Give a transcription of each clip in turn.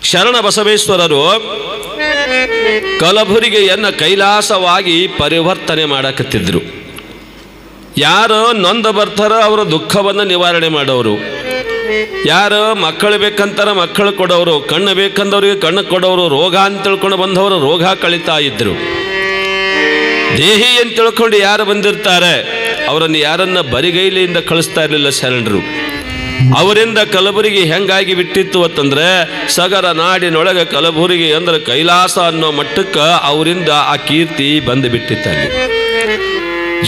ಶರಣ ಬಸವೇಶ್ವರರು ಕಲಬುರಗಿಯನ್ನು ಕೈಲಾಸವಾಗಿ ಪರಿವರ್ತನೆ ಮಾಡಕತ್ತಿದ್ರು. ಯಾರು ನೊಂದ ಬರ್ತಾರ ಅವರ ದುಃಖವನ್ನು ನಿವಾರಣೆ ಮಾಡೋರು, ಯಾರು ಮಕ್ಕಳು ಬೇಕಂತಾರ ಮಕ್ಕಳು ಕೊಡೋರು, ಕಣ್ಣು ಬೇಕಂದವ್ರಿಗೆ ಕಣ್ಣು ಕೊಡೋರು, ರೋಗ ಅಂತ ತಿಳ್ಕೊಂಡು ಬಂದವರು ರೋಗ ಕಳೀತಾ ಇದ್ರು. ದೇಹಿ ಅಂತ ತಿಳ್ಕೊಂಡು ಯಾರು ಬಂದಿರ್ತಾರೆ ಅವರನ್ನು ಯಾರನ್ನ ಬರಿಗೈಲಿಯಿಂದ ಕಳಿಸ್ತಾ ಇರಲಿಲ್ಲ ಶರಣರು. ಅವರಿಂದ ಕಲಬುರಗಿ ಹೆಂಗಾಗಿ ಬಿಟ್ಟಿತ್ತು ಅಂತಂದ್ರೆ ಸಗರ ನಾಡಿನೊಳಗೆ ಕಲಬುರಗಿ ಅಂದ್ರೆ ಕೈಲಾಸ ಅನ್ನೋ ಮಟ್ಟಕ್ಕೆ ಅವರಿಂದ ಆ ಕೀರ್ತಿ ಬಂದು ಬಿಟ್ಟಿತ್ತಲ್ಲಿ.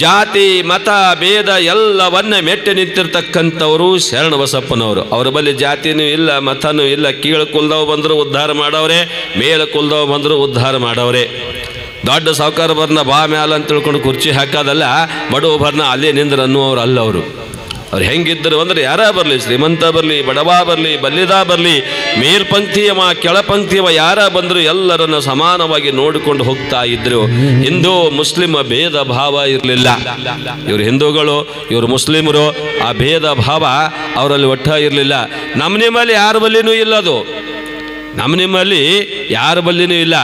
ಜಾತಿ ಮತ ಭೇದ ಎಲ್ಲವನ್ನ ಮೆಟ್ಟಿ ನಿಂತಿರ್ತಕ್ಕಂಥವರು ಶರಣ ಬಸಪ್ಪನವರು. ಅವರ ಬಳಿ ಜಾತಿನೂ ಇಲ್ಲ, ಮತನೂ ಇಲ್ಲ. ಕೀಳು ಕುಲ್ದವ್ ಬಂದರೂ ಉದ್ಧಾರ ಮಾಡವ್ರೆ, ಮೇಲ ಕುಲ್ದವ್ ಬಂದರೂ ಉದ್ಧಾರ ಮಾಡವ್ರೆ. ದೊಡ್ಡ ಸಾವುಕಾರ ಬರ್ನ ಬಾ ಮ್ಯಾಲ ಅಂತ ತಿಳ್ಕೊಂಡು ಕುರ್ಚಿ ಹಾಕೋದಲ್ಲ, ಬಡವ ಬರ್ನ ಅಲ್ಲೇ ನಿಂದ್ರು ಅನ್ನುವರು ಅಲ್ಲ ಅವರು. ಅವ್ರು ಹೆಂಗಿದ್ದರು ಅಂದರೆ ಯಾರ ಬರಲಿ, ಶ್ರೀಮಂತ ಬರಲಿ, ಬಡವ ಬರಲಿ, ಬಲ್ಲಿದ ಬರಲಿ, ಮೇಲ್ಪಂಕ್ತಿಯವ ಕೆಳಪಂಕ್ತಿಯವ ಯಾರ ಬಂದರೂ ಎಲ್ಲರನ್ನು ಸಮಾನವಾಗಿ ನೋಡಿಕೊಂಡು ಹೋಗ್ತಾ ಇದ್ರು. ಹಿಂದೂ ಮುಸ್ಲಿಂ ಭೇದ ಭಾವ ಇರಲಿಲ್ಲ. ಇವರು ಹಿಂದೂಗಳು, ಇವರು ಮುಸ್ಲಿಮರು, ಆ ಭೇದ ಭಾವ ಅವರಲ್ಲಿ ಒಟ್ಟ ಇರಲಿಲ್ಲ. ನಮ್ಮ ನಿಮ್ಮಲ್ಲಿ ಯಾರ ಬಲ್ಲಿನೂ ಇಲ್ಲ, ಅದು ನಮ್ಮ ನಿಮ್ಮಲ್ಲಿ ಯಾರ ಬಲ್ಲಿನೂ ಇಲ್ಲ.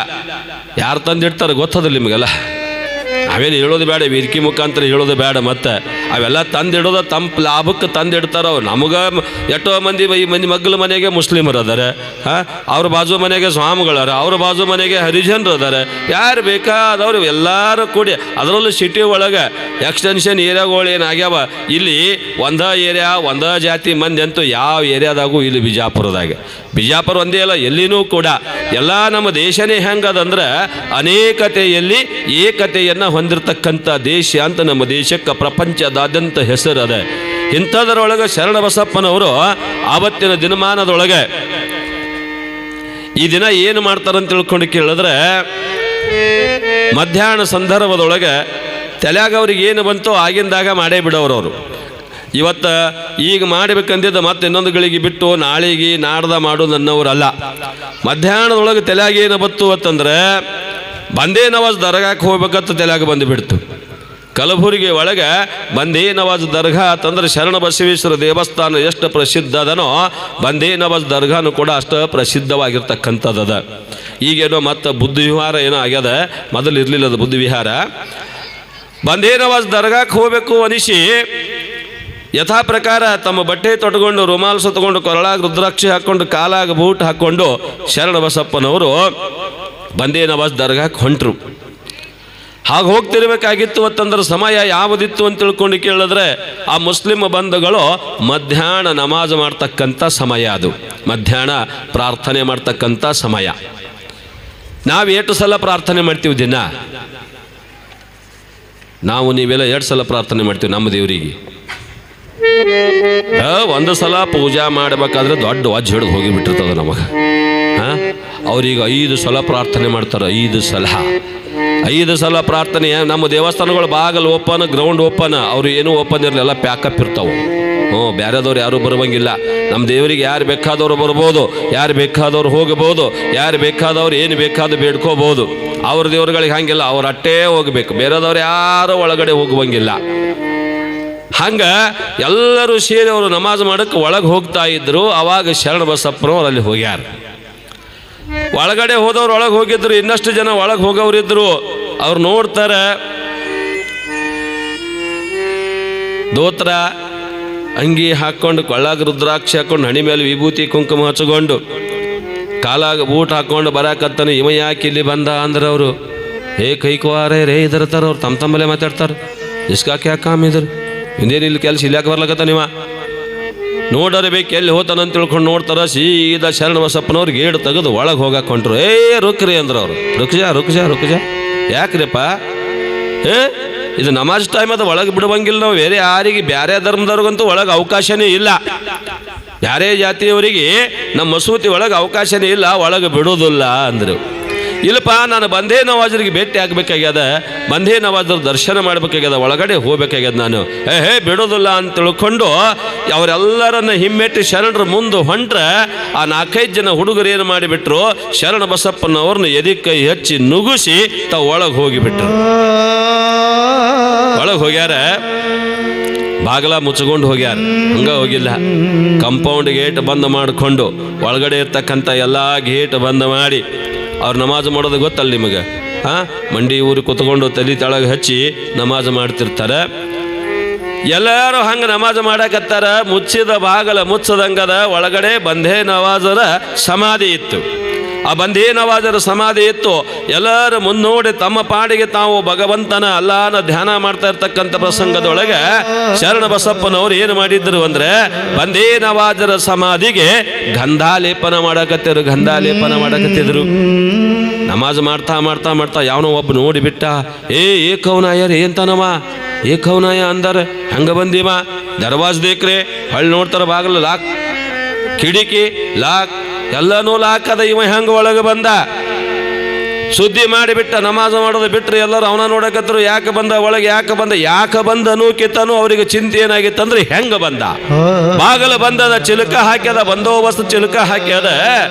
ಯಾರು ತಂದಿಡ್ತಾರೆ ಗೊತ್ತದಿಲ್ಲ ನಿಮಗೆಲ್ಲ. ನಾವೇನು ಹೇಳೋದು ಬೇಡ, ವೇದಿಕೆ ಮುಖಾಂತರ ಹೇಳೋದು ಬೇಡ. ಮತ್ತೆ ಅವೆಲ್ಲ ತಂದಿಡೋದು ತಮ್ಮ ಲಾಭಕ್ಕೆ ತಂದಿಡ್ತಾರೋ. ನಮಗೆ ಎಷ್ಟೋ ಮಂದಿ ಈ ಮಂದಿ ಮಗ್ಲ ಮನೆಗೆ ಮುಸ್ಲಿಮರು ಅದಾರೆ, ಅವ್ರ ಬಾಜು ಮನೆಗೆ ಸ್ವಾಮಿಗಳಾರ, ಅವ್ರ ಬಾಜು ಮನೆಗೆ ಹರಿಜನರು ಅದಾರೆ. ಯಾರು ಬೇಕಾದವ್ರು ಎಲ್ಲರೂ ಕೂಡಿ, ಅದರಲ್ಲೂ ಸಿಟಿ ಒಳಗೆ ಎಕ್ಸ್ಟೆನ್ಷನ್ ಏರಿಯಾಗಳು ಏನಾಗ್ಯಾವ, ಇಲ್ಲಿ ಒಂದ ಏರಿಯಾ ಒಂದ ಜಾತಿ ಮಂದಿ ಅಂತೂ ಯಾವ ಏರಿಯಾದಾಗೂ ಇಲ್ಲಿ ಬಿಜಾಪುರ ಒಂದೇ ಅಲ್ಲ, ಎಲ್ಲಿನೂ ಕೂಡ ಎಲ್ಲ ನಮ್ಮ ದೇಶನೇ ಹೆಂಗದಂದ್ರೆ ಅನೇಕತೆಯಲ್ಲಿ ಏಕತೆಯನ್ನು ಹೊಂದಿರತಕ್ಕಂಥ ದೇಶ ಅಂತ ನಮ್ಮ ದೇಶಕ್ಕೆ ಪ್ರಪಂಚದಾದ್ಯಂತ ಹೆಸರದ. ಇಂಥದರೊಳಗೆ ಶರಣ ಬಸಪ್ಪನವರು ಆವತ್ತಿನ ದಿನಮಾನದೊಳಗೆ ಈ ದಿನ ಏನು ಮಾಡ್ತಾರಂತ ತಿಳ್ಕೊಂಡು ಕೇಳಿದ್ರೆ, ಮಧ್ಯಾಹ್ನ ಸಂದರ್ಭದೊಳಗೆ ತಲೆಯಾಗ ಅವ್ರಿಗೆ ಏನು ಬಂತೋ ಆಗಿಂದಾಗ ಮಾಡೇ ಬಿಡೋರವರು. ಇವತ್ತು ಈಗ ಮಾಡಬೇಕಂದಿದ್ದು ಮತ್ತೆ ಇನ್ನೊಂದು ಗಳಿಗೆ ಬಿಟ್ಟು ನಾಳೆಗೆ ನಾಡ್ದ ಮಾಡೋದು ಅನ್ನೋರಲ್ಲ. ಮಧ್ಯಾಹ್ನದೊಳಗೆ ತಲೆಯಾಗ ಏನು ಬತ್ತು ಅಂತಂದ್ರೆ ಬಂದೇ ನವಾಜ್ ದರ್ಗಾಕ್ಕೆ ಹೋಗ್ಬೇಕಂತ ತಲೆಯಾಗ ಬಂದುಬಿಡ್ತು. ಕಲಬುರಗಿ ಒಳಗೆ ಬಂದೇ ನವಾಜ್ ದರ್ಗಾ ಅಂತಂದ್ರೆ ಶರಣ ಬಸವೇಶ್ವರ ದೇವಸ್ಥಾನ ಎಷ್ಟು ಪ್ರಸಿದ್ಧ ಅದನೋ ಬಂದೇ ನವಾಜ್ ದರ್ಗಾನು ಕೂಡ ಅಷ್ಟು ಪ್ರಸಿದ್ಧವಾಗಿರ್ತಕ್ಕಂಥದ್ದದ. ಈಗೇನೋ ಮತ್ತು ಬುದ್ಧ ವಿಹಾರ ಏನೋ ಆಗ್ಯದ, ಮೊದಲು ಇರಲಿಲ್ಲ ಅದು ಬುದ್ಧ ವಿಹಾರ. ಬಂದೇ ನವಾಜ್ ದರ್ಗಾಕ್ಕೆ ಹೋಗಬೇಕು ಅನಿಸಿ ಯಥಾ ಪ್ರಕಾರ ತಮ್ಮ ಬಟ್ಟೆ ತೊಟ್ಕೊಂಡು, ರುಮಾಲ್ ಸುತ್ತಕೊಂಡು, ಕೊರಳಾಗ ರುದ್ರಾಕ್ಷಿ ಹಾಕ್ಕೊಂಡು, ಕಾಲಾಗ ಬೂಟ್ ಹಾಕ್ಕೊಂಡು ಶರಣ ಬಸಪ್ಪನವರು ಬಂದೇ ನವಾಜ್ ದರ್ಗಾಕ್ಕೆ ಹೊಂಟರು. ಹಾಗೆ ಹೋಗ್ತಿರ್ಬೇಕಾಗಿತ್ತು ಅಂತಂದ್ರೆ ಸಮಯ ಯಾವುದಿತ್ತು ಅಂತ ತಿಳ್ಕೊಂಡು ಕೇಳಿದ್ರೆ ಆ ಮುಸ್ಲಿಂ ಬಂಧುಗಳು ಮಧ್ಯಾಹ್ನ ನಮಾಜ್ ಮಾಡ್ತಕ್ಕಂಥ ಸಮಯ, ಅದು ಮಧ್ಯಾಹ್ನ ಪ್ರಾರ್ಥನೆ ಮಾಡ್ತಕ್ಕಂಥ ಸಮಯ. ನಾವು ಎಷ್ಟು ಸಲ ಪ್ರಾರ್ಥನೆ ಮಾಡ್ತೀವಿ ದಿನ? ನಾವು ನೀವೆಲ್ಲ 2 ಸಲ ಪ್ರಾರ್ಥನೆ ಮಾಡ್ತೀವಿ ನಮ್ಮ ದೇವರಿಗೆ. ಒಂದು ಸಲ ಪೂಜಾ ಮಾಡಬೇಕಾದ್ರೆ ದೊಡ್ಡ ವಜ್ಜ ಹಿಡಿದು ಹೋಗಿಬಿಟ್ಟಿರ್ತದೆ ನಮಗೆ. ಅವ್ರೀಗ 5 ಸಲ ಪ್ರಾರ್ಥನೆ ಮಾಡ್ತಾರೆ. 5 ಸಲ ಪ್ರಾರ್ಥನೆ. ನಮ್ಮ ದೇವಸ್ಥಾನಗಳು ಬಾಗಲು ಓಪನ್, ಗ್ರೌಂಡ್ ಓಪನ್, ಅವರು ಏನೂ ಓಪನ್ ಇರಲಿ, ಎಲ್ಲ ಪ್ಯಾಕಪ್ ಇರ್ತಾವೆ. ಬೇರೆದವ್ರು ಯಾರೂ ಬರುವಂಗಿಲ್ಲ. ನಮ್ಮ ದೇವರಿಗೆ ಯಾರು ಬೇಕಾದವರು ಬರ್ಬೋದು, ಯಾರು ಬೇಕಾದವ್ರು ಹೋಗಬಹುದು, ಯಾರು ಬೇಕಾದವ್ರು ಏನು ಬೇಕಾದ್ರೂ ಬೇಡ್ಕೋಬಹುದು. ಅವ್ರ ದೇವ್ರುಗಳಿಗೆ ಹಂಗಿಲ್ಲ, ಅವ್ರು ಅಟ್ಟೇ ಹೋಗ್ಬೇಕು, ಬೇರೆದವ್ರು ಯಾರು ಒಳಗಡೆ ಹೋಗುವಂಗಿಲ್ಲ. ಹಂಗ ಎಲ್ಲರೂ ಸೇರಿ ಅವರು ನಮಾಜ್ ಮಾಡಕ್ಕೆ ಒಳಗೆ ಹೋಗ್ತಾ ಇದ್ರು. ಅವಾಗ ಶರಣ ಬಸಪ್ಪನವ್ರು ಅಲ್ಲಿ ಹೋಗ್ಯಾರ. ಒಳಗಡೆ ಹೋದವ್ರು ಒಳಗೆ ಹೋಗಿದ್ರು, ಇನ್ನಷ್ಟು ಜನ ಒಳಗೆ ಹೋಗೋರಿದ್ರು. ಅವ್ರು ನೋಡ್ತಾರೆ, ದೋತ್ರ ಅಂಗಿ ಹಾಕ್ಕೊಂಡು, ಕೊಳ್ಳಾಗ ರುದ್ರಾಕ್ಷಿ ಹಾಕ್ಕೊಂಡು, ಹಣಿ ಮೇಲೆ ವಿಭೂತಿ ಕುಂಕುಮ ಹಚ್ಕೊಂಡು, ಕಾಲಾಗ ಬೂಟ್ ಹಾಕ್ಕೊಂಡು ಬರಾಕತ್ತಾನೆ. ಇವ ಯಾಕೆ ಇಲ್ಲಿ ಬಂದ ಅಂದ್ರೆ ಅವರು ಕೈಕುವಾರೇ ರೇ ಇದಿರ್ತಾರ. ಅವ್ರು ತಮ್ಮಲ್ಲೇ ಮಾತಾಡ್ತಾರೆ, ಇಸ್ಕಾಕೆ ಯಾಕೆ ಕಾಮ್ ಇದ್ರು, ಇನ್ನೇನಿಲ್ಲ ಕೆಲಸ ಇಲ್ಲಾಕೆ ಬರ್ಲಕತ್ತ ನೀವ ನೋಡರೆ ಬೇಕು ಎಲ್ಲಿ ಹೋತಾನಂತ ತಿಳ್ಕೊಂಡು ನೋಡ್ತಾರ. ಸೀದಾ ಶರಣ ಬಸಪ್ಪನವ್ರು ಗೇಟ್ ತೆಗೆದು ಒಳಗೆ ಹೋಗಕ್ಕೆ ಹೊಂಟ್ರು. ರುಕ್ರಿ ಅಂದ್ರೆ ಅವರು, ರುಕ್ಜ ಯಾಕ್ರಿಪ್ಪ, ಇದು ನಮಾಜ್ ಟೈಮ್ ಅದು, ಒಳಗೆ ಬಿಡುವಂಗಿಲ್ಲ ನಾವು. ಬೇರೆ ಯಾರಿಗೆ, ಬೇರೆ ಧರ್ಮದವ್ರಿಗಂತೂ ಒಳಗೆ ಅವಕಾಶನೇ ಇಲ್ಲ. ಬೇರೆ ಜಾತಿಯವರಿಗೆ ನಮ್ಮ ಮಸೂತಿ ಒಳಗೆ ಅವಕಾಶನೇ ಇಲ್ಲ, ಒಳಗೆ ಬಿಡೋದಿಲ್ಲ ಅಂದರು. ಇಲ್ಲಪ್ಪ, ನಾನು ಬಂದೇ ನವಾಜರಿಗೆ ಭೇಟಿ ಆಗಬೇಕಾಗ್ಯದ, ಬಂದೇ ನವಾಜರ ದರ್ಶನ ಮಾಡಬೇಕಾಗ್ಯದ, ಒಳಗಡೆ ಹೋಗ್ಬೇಕಾಗ್ಯದ, ನಾನು ಬಿಡೋದಿಲ್ಲ ಅಂತ ತಿಳ್ಕೊಂಡು ಅವರೆಲ್ಲರನ್ನ ಹಿಮ್ಮೆಟ್ಟಿ ಶರಣರ ಮುಂದೆ ಹೊಂಟ್ರೆ ಆ 4-5 ಜನ ಹುಡುಗರು ಏನು ಮಾಡಿಬಿಟ್ರು, ಶರಣ ಬಸಪ್ಪನವ್ರನ್ನ ಎದೆ ಕೈ ಹಚ್ಚಿ ನುಗ್ಗಿಸಿ ತಾವು ಒಳಗೆ ಹೋಗಿಬಿಟ್ರು. ಒಳಗೆ ಹೋಗ್ಯಾರ. ಬಾಗಲ ಮುಚ್ಕೊಂಡು ಹೋಗ್ಯಾರ. ಹಂಗ ಹೋಗಿಲ್ಲ, ಕಂಪೌಂಡ್ ಗೇಟ್ ಬಂದ್ ಮಾಡಿಕೊಂಡು ಒಳಗಡೆ ಇರ್ತಕ್ಕಂಥ ಎಲ್ಲ ಗೇಟ್ ಬಂದ್ ಮಾಡಿ ಅವ್ರು ನಮಾಜ್ ಮಾಡೋದು ಗೊತ್ತಲ್ಲ ನಿಮಗೆ. ಮಂಡಿ ಊರು ಕುತ್ಕೊಂಡು ತಲೆ ತೆಳಗೆ ಹಚ್ಚಿ ನಮಾಜ್ ಮಾಡ್ತಿರ್ತಾರೆ. ಎಲ್ಲರೂ ಹಂಗೆ ನಮಾಜ್ ಮಾಡಕತ್ತಾರ. ಮುಚ್ಚಿದ ಬಾಗಲ ಮುಚ್ಚದಂಗದ ಒಳಗಡೆ ಬಂದೇ ನವಾಜರ ಸಮಾಧಿ ಇತ್ತು. ಆ ಬಂದೇ ನವಾಜರ ಸಮಾಧಿ ಇತ್ತು. ಎಲ್ಲರೂ ಮುನ್ನೋಡಿ ತಮ್ಮ ಪಾಡಿಗೆ ತಾವು ಭಗವಂತನ ಅಲ್ಲಾನ ಧ್ಯಾನ ಮಾಡ್ತಾ ಇರ್ತಕ್ಕಂಥ ಪ್ರಸಂಗದೊಳಗೆ ಶರಣ ಬಸಪ್ಪನವರು ಏನು ಮಾಡಿದ್ರು ಅಂದ್ರೆ, ಬಂದೇ ನವಾಜರ ಸಮಾಧಿಗೆ ಗಂಧಾಲೇಪನ ಮಾಡಕತ್ತಿದ್ರು. ನಮಾಜ್ ಮಾಡ್ತಾ ಮಾಡ್ತಾ ಮಾಡ್ತಾ ಯಾವನೋ ಒಬ್ಬ ನೋಡಿಬಿಟ್ಟ. ಏಕವನಾಯರ್ ಎಂತನವ ಏಕವನಾಯ ಅಂದಾರ. ಹಂಗ ಬಂದೀವ ದರ್ವಾಜ್ ದೇಕ್ರೆ ಹೊಳ್ಳಿ ನೋಡ್ತಾರ, ಬಾಗಿಲು ಲಾಕ್, ಕಿಡಿಕಿ ಲಾಕ್, ಎಲ್ಲನೂ ಲಾಕ್ ಅದ. ಇವ ಹೆಂಗ ಒಳಗೆ ಬಂದ? ಸುದ್ದಿ ಮಾಡಿಬಿಟ್ಟ. ನಮಾಜ್ ಮಾಡೋದು ಬಿಟ್ಟರೆ ಎಲ್ಲರೂ ಅವನ ನೋಡಕತ್ತರು. ಯಾಕೆ ಬಂದ ಒಳಗೆ, ಯಾಕೆ ಬಂದ ಅನ್ನೋಕಿತ್ತನು ಅವರಿಗೆ ಚಿಂತೆ ಏನಾಗಿತ್ತಂದ್ರೆ ಹೆಂಗ ಬಂದ. ಬಾಗಲು ಬಂದದ, ಚಿಲಕ ಹಾಕ್ಯದ, ಬಂದೋಬಸ್ತ್ ಚಿಲಕ ಹಾಕ್ಯದ,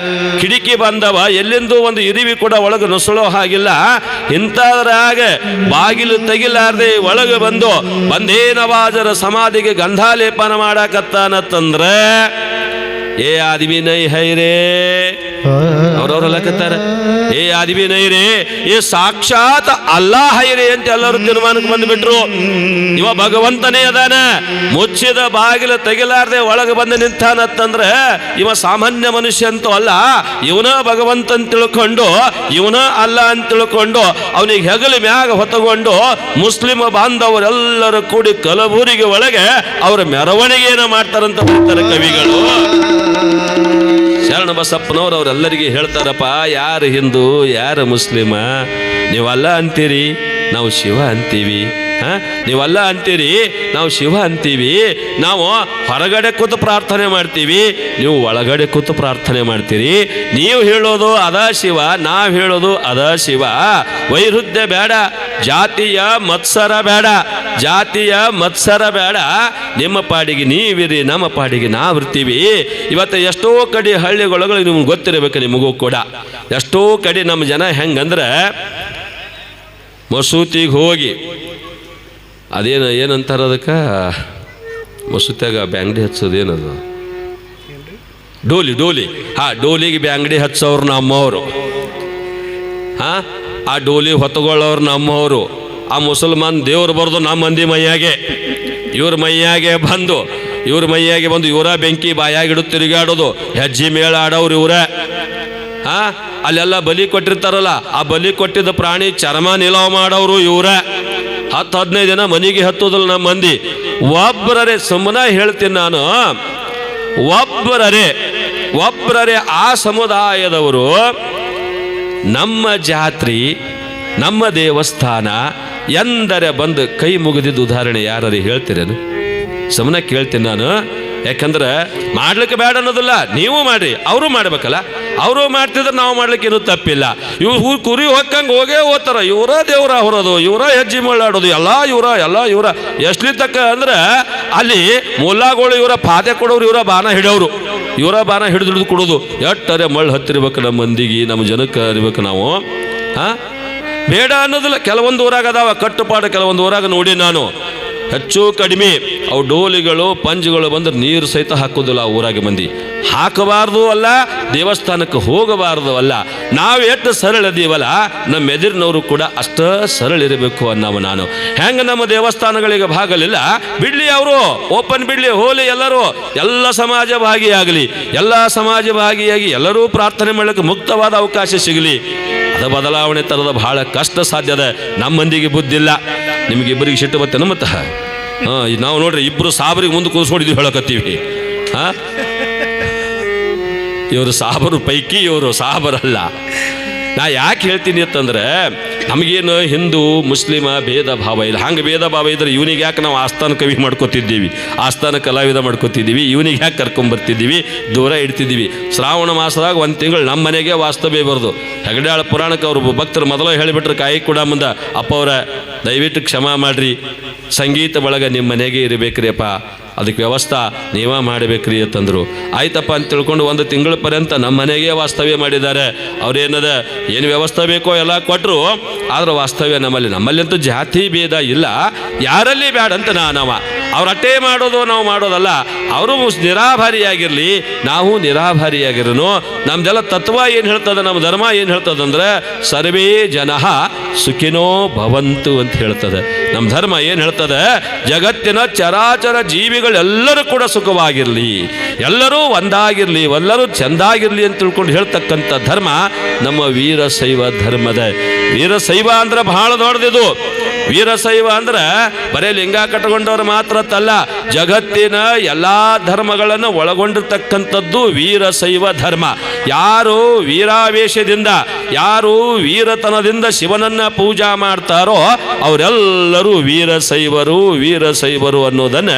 ಕಿಡಿಕಿ ಬಂದವ, ಎಲ್ಲಿಂದೂ ಒಂದು ಇರಿವಿ ಕೂಡ ಒಳಗೆ ನುಸುಳೋ ಹಾಗಿಲ್ಲ. ಇಂಥದ್ರಾಗ ಬಾಗಿಲು ತೆಗಿಲಾರ್ದೆ ಒಳಗೆ ಬಂದು ಬಂದೇ ನವಾಜರ ಸಮಾಧಿಗೆ ಗಂಧಾಲೇಪನ ಮಾಡಾಕತ್ತಾನತ್ತಂದ್ರೆ ಏ ಆದಮಿ ನೈ ಹೈ ರೇ, ಅವ್ರವ್ರೆಲ್ಲ ಕತ್ತಾರ. ಏ ಆದಮಿ ನೈ ರೇ, ಏ ಸಾಕ್ಷಾತ್ ಅಲ್ಲಾ ಹೈ ರೇ ಅಂತ ಎಲ್ಲರೂ ತೀರ್ಮಾನಕ್ಕೆ ಬಂದ್ಬಿಟ್ರು. ಇವ ಭಗವಂತನೇ ಅದಾನ. ಮುಚ್ಚಿದ ಬಾಗಿಲು ತೆಗಿಲಾರ್ದೆ ಒಳಗೆ ಬಂದು ನಿಂತಾನತ್ತಂದ್ರೆ ಇವ ಸಾಮಾನ್ಯ ಮನುಷ್ಯ ಅಂತೂ ಅಲ್ಲ. ಇವನ ಭಗವಂತ ಅಂತ ತಿಳ್ಕೊಂಡು, ಇವನ ಅಲ್ಲ ಅಂತ ತಿಳ್ಕೊಂಡು ಅವನಿಗೆ ಹೆಗಲಿ ಮ್ಯಾಗ ಹೊತ್ತಕೊಂಡು ಮುಸ್ಲಿಮ ಬಾಂಧವರೆಲ್ಲರೂ ಕೂಡಿ ಕಲಬುರಗಿ ಒಳಗೆ ಅವರ ಮೆರವಣಿಗೆಯನ್ನು ಮಾಡ್ತಾರಂತ ಬರ್ತಾರೆ ಕವಿಗಳು. ಶರಣ ಬಸಪ್ಪನವ್ರು ಅವರೆಲ್ಲರಿಗೆ ಹೇಳ್ತಾರಪ್ಪ, ಯಾರು ಹಿಂದೂ ಯಾರು ಮುಸ್ಲಿಮ, ನೀವಲ್ಲ ಅಂತೀರಿ ನಾವು ಶಿವ ಅಂತೀವಿ. ನೀವಲ್ಲ ಅಂತೀರಿ ನಾವು ಶಿವ ಅಂತೀವಿ. ನಾವು ಹೊರಗಡೆ ಕೂತು ಪ್ರಾರ್ಥನೆ ಮಾಡ್ತೀವಿ, ನೀವು ಒಳಗಡೆ ಕೂತು ಪ್ರಾರ್ಥನೆ ಮಾಡ್ತೀರಿ. ನೀವು ಹೇಳೋದು ಅದ ಶಿವ, ನಾವು ಹೇಳೋದು ಅದ ಶಿವ. ವೈರುಧ್ಯ ಬೇಡ, ಜಾತಿಯ ಮತ್ಸರ ಬೇಡ, ನಿಮ್ಮ ಪಾಡಿಗೆ ನೀವಿರಿ, ನಮ್ಮ ಪಾಡಿಗೆ ನಾವಿರ್ತೀವಿ. ಇವತ್ತು ಎಷ್ಟೋ ಕಡೆ ಹಳ್ಳಿಗೊಳಗಳು ನಿಮ್ಗೆ ಗೊತ್ತಿರಬೇಕು, ನಿಮಗೂ ಕೂಡ ಎಷ್ಟೋ ಕಡೆ ನಮ್ಮ ಜನ ಹೆಂಗಂದ್ರೆ ಮಸೂತಿಗೆ ಹೋಗಿ ಏನಂತಾರ ಅದಕ್ಕೆ, ಮಸೂತಿಯಾಗ ಬ್ಯಾಂಗಡಿ ಹಚ್ಚೋದೇನದು, ಡೋಲಿ. ಡೋಲಿಗೆ ಬ್ಯಾಂಗಡಿ ಹಚ್ಚೋರು ನಮ್ಮವರು. ಆ ಡೋಲಿ ಹೊತ್ತುಕೊಳ್ಳೋರು ನಮ್ಮವರು. ಆ ಮುಸಲ್ಮಾನ್ ದೇವ್ರು ಬರೋದು ನಮ್ಮ ಮಂದಿ ಮೈಯಾಗೆ, ಇವ್ರ ಮೈಯಾಗೆ ಬಂದು ಇವರ ಬೆಂಕಿ ಬಾಯಾಗಿಡು ತಿರುಗಾಡೋದು, ಹೆಜ್ಜೆ ಮೇಳ ಆಡೋರು ಇವರ. ಅಲ್ಲೆಲ್ಲ ಬಲಿ ಕೊಟ್ಟಿರ್ತಾರಲ್ಲ, ಆ ಬಲಿ ಕೊಟ್ಟಿದ್ದ ಪ್ರಾಣಿ ಚರ್ಮ ನಿಲವ ಮಾಡೋರು ಇವರ. 10-15 ಜನ ಮನೆಗೆ ಹತ್ತೋದಿಲ್ಲ ನಮ್ಮ ಮಂದಿ. ಒಬ್ಬರೇ ಸುಮ್ಮನೆ ಹೇಳ್ತೀನಿ ನಾನು, ಒಬ್ಬರೇ ಆ ಸಮುದಾಯದವರು ನಮ್ಮ ಜಾತ್ರೆ, ನಮ್ಮ ದೇವಸ್ಥಾನ ಎಂದರೆ ಬಂದು ಕೈ ಮುಗಿದಿದ್ದು ಉದಾಹರಣೆ ಯಾರು ಹೇಳ್ತೀರೇನು? ಸುಮ್ಮನೆ ಕೇಳ್ತೀನಿ ನಾನು. ಯಾಕಂದ್ರೆ ಮಾಡ್ಲಿಕ್ಕೆ ಬೇಡ ಅನ್ನೋದಿಲ್ಲ, ನೀವು ಮಾಡ್ರಿ, ಅವರು ಮಾಡ್ಬೇಕಲ್ಲ. ಅವರು ಮಾಡ್ತಿದ್ರೆ ನಾವು ಮಾಡ್ಲಿಕ್ಕೆ ಏನೂ ತಪ್ಪಿಲ್ಲ. ಇವ್ರು ಕುರಿ ಹೊಕ್ಕಂಗೆ ಹೋಗೇ ಹೋಗ್ತಾರ. ಇವರ ದೇವ್ರ ಹೊರೋದು, ಇವರ ಹೆಜ್ಜೆ ಮಳ್ಳಾಡೋದು, ಎಲ್ಲ ಇವರ ಎಷ್ಟಲಿ ತಕ್ಕ ಅಂದ್ರೆ ಅಲ್ಲಿ ಮುಲ್ಲಾಗಳು ಇವರ ಪಾದೆ ಕೊಡೋರು, ಇವರ ಬಾನ ಹಿಡೋರು, ಇವರ ಬಾನ ಹಿಡಿದು ಕೊಡೋದು. ಎಟ್ಟರೆ ಮಳ್ಳು ಹತ್ತಿರ್ಬೇಕು ನಮ್ಮ ಮಂದಿಗೆ, ನಮ್ಮ ಜನಕ್ಕೆ ಇರ್ಬೇಕು ನಾವು. ಬೇಡ ಅನ್ನೋದಿಲ್ಲ. ಕೆಲವೊಂದು ಊರಾಗ ಅದಾವ ಕಟ್ಟುಪಾಡು, ಕೆಲವೊಂದು ಊರಾಗ ನೋಡಿ ನಾನು ಹೆಚ್ಚು ಕಡಿಮೆ ಅವು ಡೋಲಿಗಳು ಪಂಜುಗಳು ಬಂದ್ರೆ ನೀರು ಸಹಿತ ಹಾಕೋದಿಲ್ಲ ಆ ಊರಾಗೆ ಮಂದಿ. ಹಾಕಬಾರ್ದು ಅಲ್ಲ, ದೇವಸ್ಥಾನಕ್ಕೆ ಹೋಗಬಾರ್ದು ಅಲ್ಲ. ನಾವು ಎಷ್ಟು ಸರಳ ಇದೀವಲ್ಲ, ನಮ್ಮ ಎದುರಿನವರು ಕೂಡ ಅಷ್ಟ ಸರಳ ಇರಬೇಕು ಅನ್ನೋ ನಾನು. ಹೆಂಗೆ ನಮ್ಮ ದೇವಸ್ಥಾನಗಳಿಗೆ ಭಾಗಲಿಲ್ಲ, ಬಿಡ್ಲಿ ಅವರು ಓಪನ್ ಬಿಡ್ಲಿ, ಹೋಲಿ ಎಲ್ಲರೂ, ಎಲ್ಲ ಸಮಾಜ ಭಾಗಿಯಾಗಲಿ, ಎಲ್ಲ ಸಮಾಜ ಭಾಗಿಯಾಗಿ ಎಲ್ಲರೂ ಪ್ರಾರ್ಥನೆ ಮಾಡಲಿಕ್ಕೆ ಮುಕ್ತವಾದ ಅವಕಾಶ ಸಿಗಲಿ. ಅದ ಬದಲಾವಣೆ ತರದ ಬಹಳ ಕಷ್ಟ ಸಾಧ್ಯದ. ನಮ್ಮ ಮಂದಿಗೆ ಬುದ್ಧಿಲ್ಲ. ನಿಮಗಿಬ್ಬರಿಗೆ ಸಿಟ್ಟು ಬರ್ತೇನೆ ಮತ್ತೆ. ನಾವು ನೋಡ್ರಿ ಇಬ್ಬರು ಸಾಬರಿಗೆ ಮುಂದೆ ಕೂರಿಸ್ಕೊಂಡಿದ್ದೀವಿ ಹೇಳಕತ್ತೀವಿ. ಇವರು ಸಾಬರು ಪೈಕಿ ಇವರು ಸಾಬರಲ್ಲ. ನಾ ಯಾಕೆ ಹೇಳ್ತೀನಿ ಅಂತಂದ್ರೆ, ನಮಗೇನು ಹಿಂದೂ ಮುಸ್ಲಿಮ ಭೇದ ಭಾವ ಇಲ್ಲ. ಹಂಗೆ ಭೇದ ಭಾವ ಇದ್ರೆ ಇವನಿಗೆ ಯಾಕೆ ನಾವು ಆಸ್ಥಾನ ಕವಿ ಮಾಡ್ಕೋತಿದ್ದೀವಿ, ಆಸ್ಥಾನ ಕಲಾವಿದ ಮಾಡ್ಕೋತಿದ್ದೀವಿ, ಇವನಿಗೆ ಯಾಕೆ ಕರ್ಕೊಂಬರ್ತಿದ್ದೀವಿ, ದೂರ ಇಡ್ತಿದ್ದೀವಿ. ಶ್ರಾವಣ ಮಾಸದಾಗ 1 ತಿಂಗಳು ನಮ್ಮ ಮನೆಗೆ ವಾಸ್ತವ್ಯ ಬರೋದು. ಹೆಗಡ್ಯಾಳ ಪುರಾಣಕ್ಕೆ ಅವರು ಭಕ್ತರು ಮೊದಲು ಹೇಳಿಬಿಟ್ರೆ ಕಾಯಿ ಕೂಡ ಮುಂದೆ, ಅಪ್ಪ ಅವರ ದಯವಿಟ್ಟು ಕ್ಷಮಾ ಮಾಡ್ರಿ, ಸಂಗೀತ ಬಳಗ ನಿಮ್ಮ ಮನೆಗೆ ಇರಬೇಕ್ರಿ ಅಪ್ಪ, ಅದಕ್ಕೆ ವ್ಯವಸ್ಥೆ ನೀವೇ ಮಾಡಬೇಕ್ರಿ ಅಂತಂದರು. ಆಯ್ತಪ್ಪ ಅಂತ ತಿಳ್ಕೊಂಡು ಒಂದು ತಿಂಗಳ ಪರ್ಯಂತ ನಮ್ಮ ಮನೆಗೆ ವಾಸ್ತವ್ಯ ಮಾಡಿದ್ದಾರೆ. ಅವ್ರೇನದ ಏನು ವ್ಯವಸ್ಥೆ ಬೇಕೋ ಎಲ್ಲ ಕೊಟ್ಟರು. ಆದ್ರೆ ವಾಸ್ತವ್ಯ ನಮ್ಮಲ್ಲಂತೂ ಜಾತಿ ಭೇದ ಇಲ್ಲ, ಯಾರಲ್ಲಿ ಬ್ಯಾಡ ಅಂತ ನಾನವ. ಅವ್ರು ಅಟ್ಟೇ ಮಾಡೋದು ನಾವು ಮಾಡೋದಲ್ಲ. ಅವರು ನಿರಾಭಾರಿಯಾಗಿರಲಿ, ನಾವು ನಿರಾಭಾರಿಯಾಗಿರೋನು. ನಮ್ದೆಲ್ಲ ತತ್ವ ಏನು ಹೇಳ್ತದೆ, ನಮ್ಮ ಧರ್ಮ ಏನು ಹೇಳ್ತದಂದ್ರೆ ಸರ್ವೇ ಜನ ಸುಖಿನೋ ಭವಂತು ಅಂತ ಹೇಳ್ತದೆ. ನಮ್ಮ ಧರ್ಮ ಏನು ಹೇಳ್ತದೆ, ಜಗತ್ತಿನ ಚರಾಚರ ಜೀವಿಗಳೆಲ್ಲರೂ ಕೂಡ ಸುಖವಾಗಿರಲಿ, ಎಲ್ಲರೂ ಒಂದಾಗಿರಲಿ, ಎಲ್ಲರೂ ಚೆಂದಾಗಿರಲಿ ಅಂತ ತಿಳ್ಕೊಂಡು ಹೇಳ್ತಕ್ಕಂಥ ಧರ್ಮ ನಮ್ಮ ವೀರಶೈವ ಧರ್ಮದ. ವೀರಶೈವ ಅಂದ್ರೆ ಬಹಳ ದೊಡ್ಡದಿದು. ವೀರಶೈವ ಅಂದ್ರೆ ಬರೇ ಲಿಂಗ ಕಟ್ಟಿಕೊಂಡವ್ರು ಮಾತ್ರ ಅಲ್ಲ, ಜಗತ್ತಿನ ಎಲ್ಲ ಧರ್ಮಗಳನ್ನು ಒಳಗೊಂಡಿರ್ತಕ್ಕಂಥದ್ದು ವೀರಶೈವ ಧರ್ಮ. ಯಾರು ವೀರಾವೇಶದಿಂದ, ಯಾರು ವೀರತನದಿಂದ ಶಿವನನ್ನ ಪೂಜಾ ಮಾಡ್ತಾರೋ ಅವರೆಲ್ಲರೂ ವೀರಶೈವರು ಅನ್ನೋದನ್ನ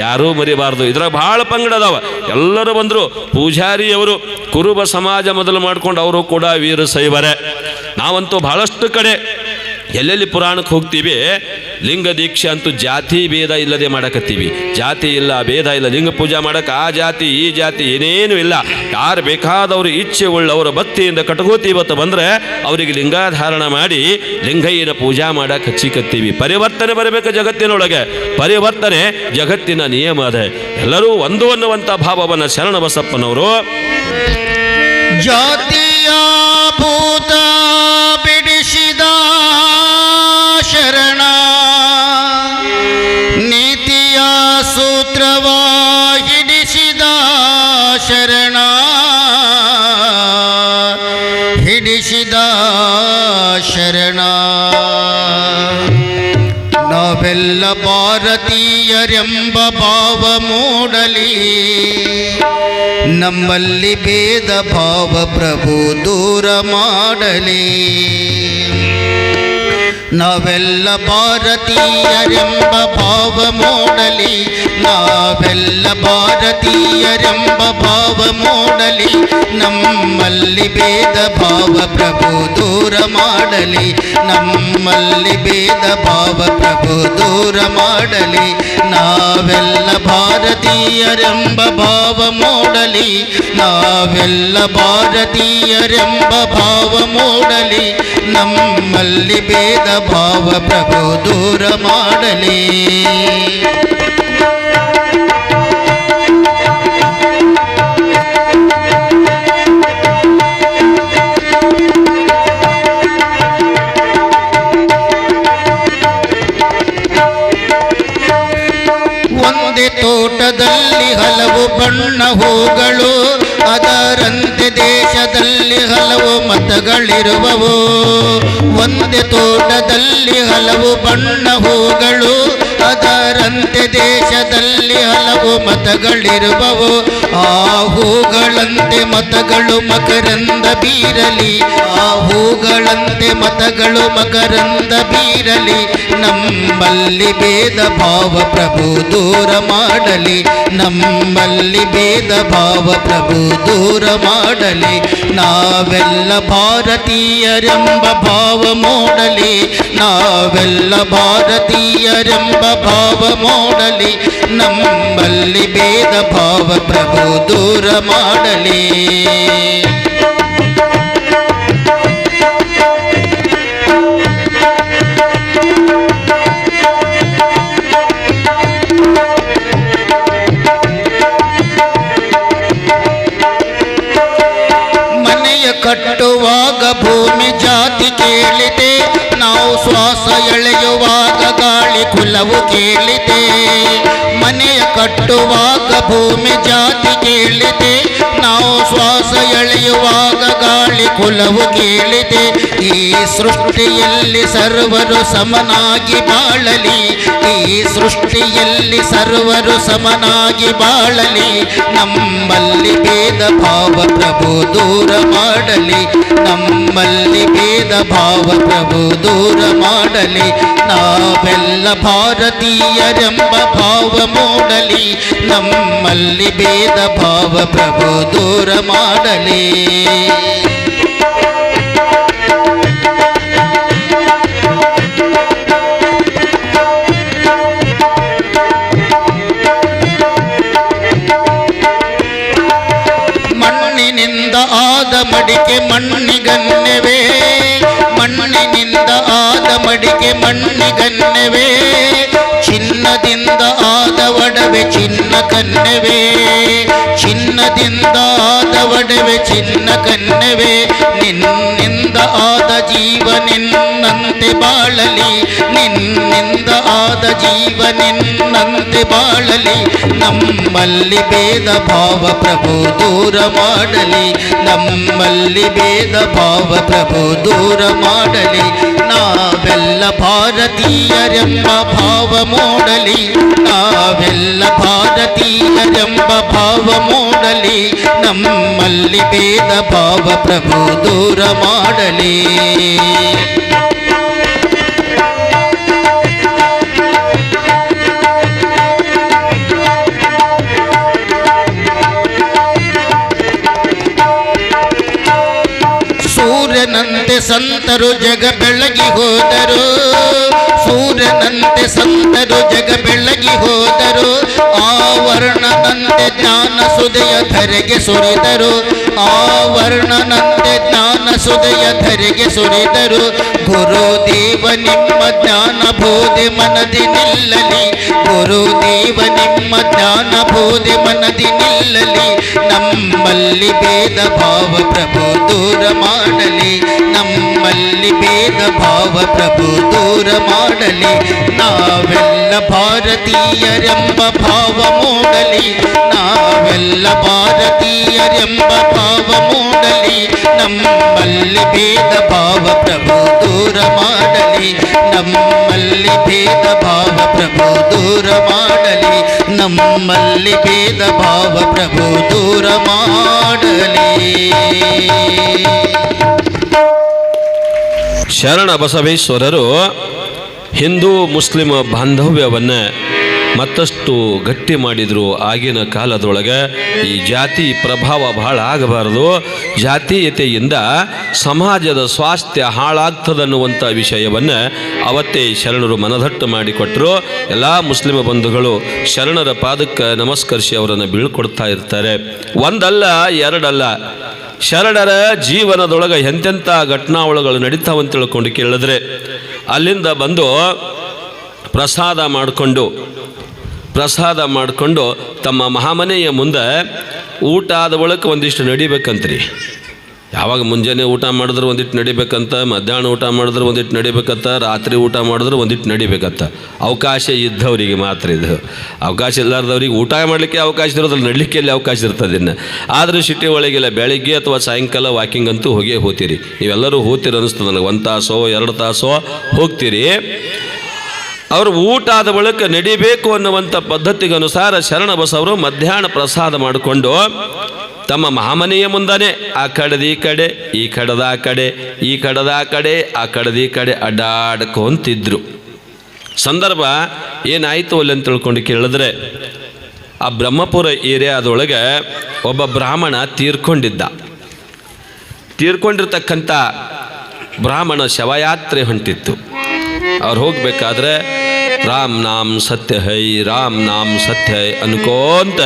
ಯಾರೂ ಮರಿಬಾರ್ದು. ಇದ್ರಾಗ ಬಹಳ ಪಂಗಡದವ. ಎಲ್ಲರೂ ಬಂದರು. ಪೂಜಾರಿಯವರು ಕುರುಬ ಸಮಾಜ ಮೊದಲು ಮಾಡ್ಕೊಂಡು ಅವರು ಕೂಡ ವೀರಶೈವರೇ. ನಾವಂತೂ ಬಹಳಷ್ಟು ಕಡೆ ಎಲ್ಲೆಲ್ಲಿ ಪುರಾಣಕ್ಕೆ ಹೋಗ್ತೀವಿ, ಲಿಂಗ ದೀಕ್ಷೆ ಅಂತೂ ಜಾತಿ ಭೇದ ಇಲ್ಲದೆ ಮಾಡಕತ್ತೀವಿ. ಜಾತಿ ಇಲ್ಲ, ಭೇದ ಇಲ್ಲ. ಲಿಂಗ ಪೂಜಾ ಮಾಡಕ್ಕೆ ಆ ಜಾತಿ ಈ ಜಾತಿ ಏನೇನು ಇಲ್ಲ. ಯಾರು ಬೇಕಾದವರು ಇಚ್ಛೆ ಉಳ್ಳವರ ಭಕ್ತಿಯಿಂದ ಕಟಗೋತಿ ಇವತ್ತು ಬಂದರೆ ಅವರಿಗೆ ಲಿಂಗಾಧಾರಣ ಮಾಡಿ ಲಿಂಗಯ್ಯನ ಪೂಜಾ ಮಾಡಕ್ಕೆ ಹಚ್ಚಿಕತ್ತೀವಿ. ಪರಿವರ್ತನೆ ಬರಬೇಕು ಜಗತ್ತಿನೊಳಗೆ. ಪರಿವರ್ತನೆ ಜಗತ್ತಿನ ನಿಯಮ ಅದೇ. ಎಲ್ಲರೂ ಒಂದು ಅನ್ನುವಂಥ ಭಾವವನ್ನು ಶರಣ ಬಸಪ್ಪನವರು ಜಾತಿಯ ಭೂತ ಬಿಡಿಸಿದ ಶರಣ, ನೀತಿಯ ಸೂತ್ರವ ಹಿಡಿಸಿದ ಶರಣ, ಹಿಡಿಸಿದ ಶರಣ. ನಾವೆಲ್ಲ ಭಾರತೀಯರೆಂಬ ಭಾವ ಮೂಡಲಿ, ನಮ್ಮಲ್ಲಿ ಭೇದ ಭಾವ ಪ್ರಭು ದೂರ ಮಾಡಲಿ. ನಾವೆಲ್ಲ ಭಾರತೀಯರೆಂಬ ಭಾವ ಮೂಡಲಿ, ನಾವೆಲ್ಲ ಭಾರತೀಯರೆಂಬ ಭಾವ ಮೂಡಲಿ. ನಮ್ಮಲ್ಲಿ ಭೇದ ಭಾವ ಪ್ರಭು ದೂರ ಮಾಡಲಿ, ನಮ್ಮಲ್ಲಿ ಭೇದ ಭಾವ ಪ್ರಭು ದೂರ ಮಾಡಲಿ. ನಾವೆಲ್ಲ ಭಾರತೀಯರೆಂಬ ಭಾವ ಮೂಡಲಿ, ನಾವೆಲ್ಲ ಭಾರತೀಯರೆಂಬ ಭಾವ ಮೂಡಲಿ. ನಮ್ಮಲ್ಲಿ ಭೇದ ಭಾವ ಪ್ರಭು ದೂರ ಮಾಡಲಿ. ಒಂದೇ ತೋಟದಲ್ಲಿ ಹಲವು ಬಣ್ಣ ಹೂಗಳು, ಅದರಂತೆ ದೇಶದಲ್ಲಿ ಹಲವು ಮತಗಳಿರುವವು. ಒಂದೇ ತೋಟದಲ್ಲಿ ಹಲವು ಬಣ್ಣ ಹೂಗಳು, ಅದರಂತೆ ದೇಶದಲ್ಲಿ ಹಲವು ಮತಗಳಿರುವವು. ಆ ಹೂಗಳಂತೆ ಮತಗಳು ಮಕರಂದ ಬೀರಲಿ, ಆ ಹೂಗಳಂತೆ ಮತಗಳು ಮಕರಂದ ಬೀರಲಿ. ನಮ್ಮಲ್ಲಿ ಭೇದ ಭಾವ ಪ್ರಭು ದೂರ ಮಾಡಲಿ, ನಮ್ಮಲ್ಲಿ ಭೇದ ಭಾವ ಪ್ರಭು ದೂರ ಮಾಡಲಿ. ನಾವೆಲ್ಲ ಭಾರತೀಯರೆಂಬ ಭಾವ ಮೂಡಲಿ, ನಾವೆಲ್ಲ ಭಾರತೀಯರೆಂಬ ಭಾವ ಮೂಡಲಿ. ನಮ್ಮಲ್ಲಿ ಭೇದ ಭಾವ ಪ್ರಭು ದೂರ ಮಾಡಲಿ. ಕಟ್ಟುವಾಗ ಭೂಮಿ ಜಾತಿ ಕೇಳಿದೆ, ನಾವು ಶ್ವಾಸ ಎಳೆಯುವಾಗ ಗಾಳಿ ಕುಲವು ಕೇಳಿದೆ. ಮನೆಯ ಕಟ್ಟುವಾಗ ಭೂಮಿ ಜಾತಿ ಕೇಳಿದೆ, ನಾವು ಶ್ವಾಸ ಎಳೆಯುವಾಗ ಗಾಳಿ ಕುಲವು ಕೇಳಿದೆ. ಈ ಸೃಷ್ಟಿಯಲ್ಲಿ ಸರ್ವರು ಸಮನಾಗಿ ಬಾಳಲಿ, ಈ ಸೃಷ್ಟಿಯಲ್ಲಿ ಸರ್ವರು ಸಮನಾಗಿ ಬಾಳಲಿ. ನಮ್ಮಲ್ಲಿ ಭೇದ ಭಾವ ಪ್ರಭು ದೂರ ಮಾಡಲಿ, ನಮ್ಮಲ್ಲಿ ಭೇದ ಭಾವ ಪ್ರಭು ದೂರ ಮಾಡಲಿ. ನಾವೆಲ್ಲ ಭಾರತೀಯರೆಂಬ ಭಾವ ಮೂಡಲಿ, ನಮ್ಮಲ್ಲಿ ಭೇದ ಭಾವ ಪ್ರಭು ದೂರ ಮಾಡಲಿ. ಆದ ಮಡಿಕೆ ಮಣ್ಣಿಗನ್ನೆವೆ, ಮಣ್ಣಿನಿಂದ ಆದ ಮಡಿಕೆ ಮಣ್ಣಿಗನ್ನೆವೆ, ಚಿನ್ನದಿಂದ ಆದ ಒಡವೆ ಚಿನ್ನ ಕನ್ನೆವೆ, ಚಿನ್ನದಿಂದ ಆದ ಒಡವೆ ಚಿನ್ನ ಕನ್ನೆವೆ, ನಿನ್ನಿಂದ ಆದ ಜೀವ ನಿನ್ನಂತೆ ಬಾಳಲಿ, ನಿನ್ನಿಂದ ಆದ ಜೀವ ನಿನ್ನಂತೆ ಬಾಳಲಿ, ನಮ್ಮಲ್ಲಿ ಭೇದ ಭಾವ ಪ್ರಭು ದೂರ ಮಾಡಲಿ, ನಮ್ಮಲ್ಲಿ ಭೇದ ಭಾವ ಪ್ರಭು ದೂರ ಮಾಡಲಿ, ನಾವೆಲ್ಲ ಭಾರತೀಯರೆಂಬ ಭಾವ ಮೂಡಲಿ, ನಾವೆಲ್ಲ ಭಾರತೀಯರೆಂಬ ಭಾವ ಮೂಡಲಿ, ನಮ್ಮಲ್ಲಿ ಭೇದ ಭಾವ ಪ್ರಭು ದೂರ ಮಾಡಲಿ. ಸೂರ್ಯನಂತೆ ಸಂತರು ಜಗ ಬೆಳಗಿ ಹೋದರು, ಸೂರ್ಯನಂತೆ ಸಂತರು ಜಗ ಬೆಳಗಿ ಹೋದರು, ಆವರ್ಣನಂತೆ ಜ್ಞಾನ ಸುದಯ ಧರೆಗೆ ಸುರಿದರು, ಆವರ್ಣನಂತೆ ಜ್ಞಾನ ಸುದಯ ಧರೆಗೆ ಸುರಿದರು, ಗುರುದೇವ ನಿಮ್ಮ ಜ್ಞಾನ ಬೋಧೆ ಮನದಿ ನಿಲ್ಲಲಿ, ಗುರುದೇವ ನಿಮ್ಮ ಜ್ಞಾನ ಬೋಧೆ ಮನದಿ ನಿಲ್ಲಲಿ, ನಮ್ಮಲ್ಲಿ ಭೇದ ಭಾವ ಪ್ರಭು ದೂರ ಮಾಡಲಿ, ನಮ್ಮಲ್ಲಿ ಭೇದ ಭಾವ ಪ್ರಭು ದೂರ ಮಾಡಲಿ, ನಾವೆಲ್ಲ ಭಾರತೀಯರೆಂಬ ಭಾವ ಮೂಡಲಿ, ನಾವೆಲ್ಲ ಭಾರತೀಯರೆಂಬ ಭಾವ ಮೂಡಲಿ, ನಮ್ಮಲ್ಲಿ ಭೇದ ಭಾವ ಪ್ರಭು ದೂರ ಮಾಡಲಿ, ನಮ್ಮಲ್ಲಿ ಭೇದ ಭಾವ ಪ್ರಭು ದೂರ ಮಾಡಲಿ, ನಮ್ಮಲ್ಲಿ ಭೇದ ಭಾವ ಪ್ರಭು ದೂರ ಮಾಡಲಿ. ಶರಣ ಬಸವೇಶ್ವರರು ಹಿಂದೂ ಮುಸ್ಲಿಂ ಬಾಂಧವ್ಯವನ್ನು ಮತ್ತಷ್ಟು ಗಟ್ಟಿ ಮಾಡಿದರು. ಆಗಿನ ಕಾಲದೊಳಗೆ ಈ ಜಾತಿ ಪ್ರಭಾವ ಬಹಳ ಆಗಬಾರದು, ಜಾತೀಯತೆಯಿಂದ ಸಮಾಜದ ಸ್ವಾಸ್ಥ್ಯ ಹಾಳಾಗ್ತದನ್ನುವಂಥ ವಿಷಯವನ್ನು ಅವತ್ತೇ ಶರಣರು ಮನದಟ್ಟು ಮಾಡಿಕೊಟ್ಟರು. ಎಲ್ಲ ಮುಸ್ಲಿಮ ಬಂಧುಗಳು ಶರಣರ ಪಾದಕ್ಕೆ ನಮಸ್ಕರಿಸಿ ಅವರನ್ನು ಬೀಳ್ಕೊಡ್ತಾ ಇರ್ತಾರೆ. ಒಂದಲ್ಲ ಎರಡಲ್ಲ, ಶರಣರ ಜೀವನದೊಳಗೆ ಎಂತೆಂಥ ಘಟನಾವಳಿಗಳು ನಡೀತಾವಂತ ತಿಳ್ಕೊಂಡು ಕೇಳಿದ್ರೆ, ಅಲ್ಲಿಂದ ಬಂದು ಪ್ರಸಾದ ಮಾಡಿಕೊಂಡು ತಮ್ಮ ಮಹಾಮನೆಯ ಮುಂದೆ ಊಟ ಆದ ಬಳಿಕ ಒಂದಿಷ್ಟು ನಡಿಬೇಕಂತ್ರಿ. ಯಾವಾಗ ಮುಂಜಾನೆ ಊಟ ಮಾಡಿದ್ರೆ ಒಂದಿಟ್ಟು ನಡಿಬೇಕಂತ, ಮಧ್ಯಾಹ್ನ ಊಟ ಮಾಡಿದ್ರೆ ಒಂದಿಟ್ಟು ನಡಿಬೇಕಂತ, ರಾತ್ರಿ ಊಟ ಮಾಡಿದ್ರೆ ಒಂದಿಟ್ಟು ನಡಿಬೇಕಂತ. ಅವಕಾಶ ಇದ್ದವರಿಗೆ ಮಾತ್ರ ಇದು, ಅವಕಾಶ ಇಲ್ಲಾರ್ದವ್ರಿಗೆ ಊಟ ಮಾಡಲಿಕ್ಕೆ ಅವಕಾಶ ಇರೋದ್ರಲ್ಲಿ ನಡಲಿಕ್ಕೆ ಎಲ್ಲಿ ಅವಕಾಶ ಇರ್ತದೆ. ಇನ್ನು ಆದರೂ ಸಿಟಿ ಒಳಗೆಲ್ಲ ಬೆಳಿಗ್ಗೆ ಅಥವಾ ಸಾಯಂಕಾಲ ವಾಕಿಂಗ್ ಅಂತೂ ಹೋಗ್ತೀರಿ. ನೀವೆಲ್ಲರೂ ಹೋಗ್ತೀರಿ ಅನ್ನಿಸ್ತದೆ ನನಗೆ. 1 ತಾಸೋ 2 ತಾಸೋ ಹೋಗ್ತೀರಿ. ಅವರು ಊಟ ಆದ ಬಳಿಕ ನಡಿಬೇಕು ಅನ್ನುವಂಥ ಪದ್ಧತಿಗೆ ಅನುಸಾರ ಶರಣ ಬಸವರು ಮಧ್ಯಾಹ್ನ ಪ್ರಸಾದ ಮಾಡಿಕೊಂಡು ತಮ್ಮ ಮಹಾಮನೆಯ ಮುಂದಾನೆ ಆ ಕಡೆದ ಈ ಕಡೆ, ಈ ಕಡೆದ ಆ ಕಡೆ, ಈ ಕಡೆದ ಆ ಕಡೆ, ಆ ಕಡೆದ ಈ ಕಡೆ ಅಡ್ಡಾಡ್ಕೊಂತಿದ್ರು. ಸಂದರ್ಭ ಏನಾಯಿತು ಅಲ್ಲಿ ಅಂತ ತಿಳ್ಕೊಂಡು ಕೇಳಿದ್ರೆ, ಆ ಬ್ರಹ್ಮಪುರ ಏರಿಯಾದೊಳಗೆ ಒಬ್ಬ ಬ್ರಾಹ್ಮಣ ತೀರ್ಕೊಂಡಿರ್ತಕ್ಕಂಥ ಬ್ರಾಹ್ಮಣ ಶವಯಾತ್ರೆ ಹೊಂಟಿತ್ತು. ಅವ್ರು ಹೋಗಬೇಕಾದ್ರೆ ರಾಮ್ ನಾಮ್ ಸತ್ಯ ಹೈ, ರಾಮ್ ನಾಮ್ ಸತ್ಯ ಹೈ ಅನ್ಕೋಂತ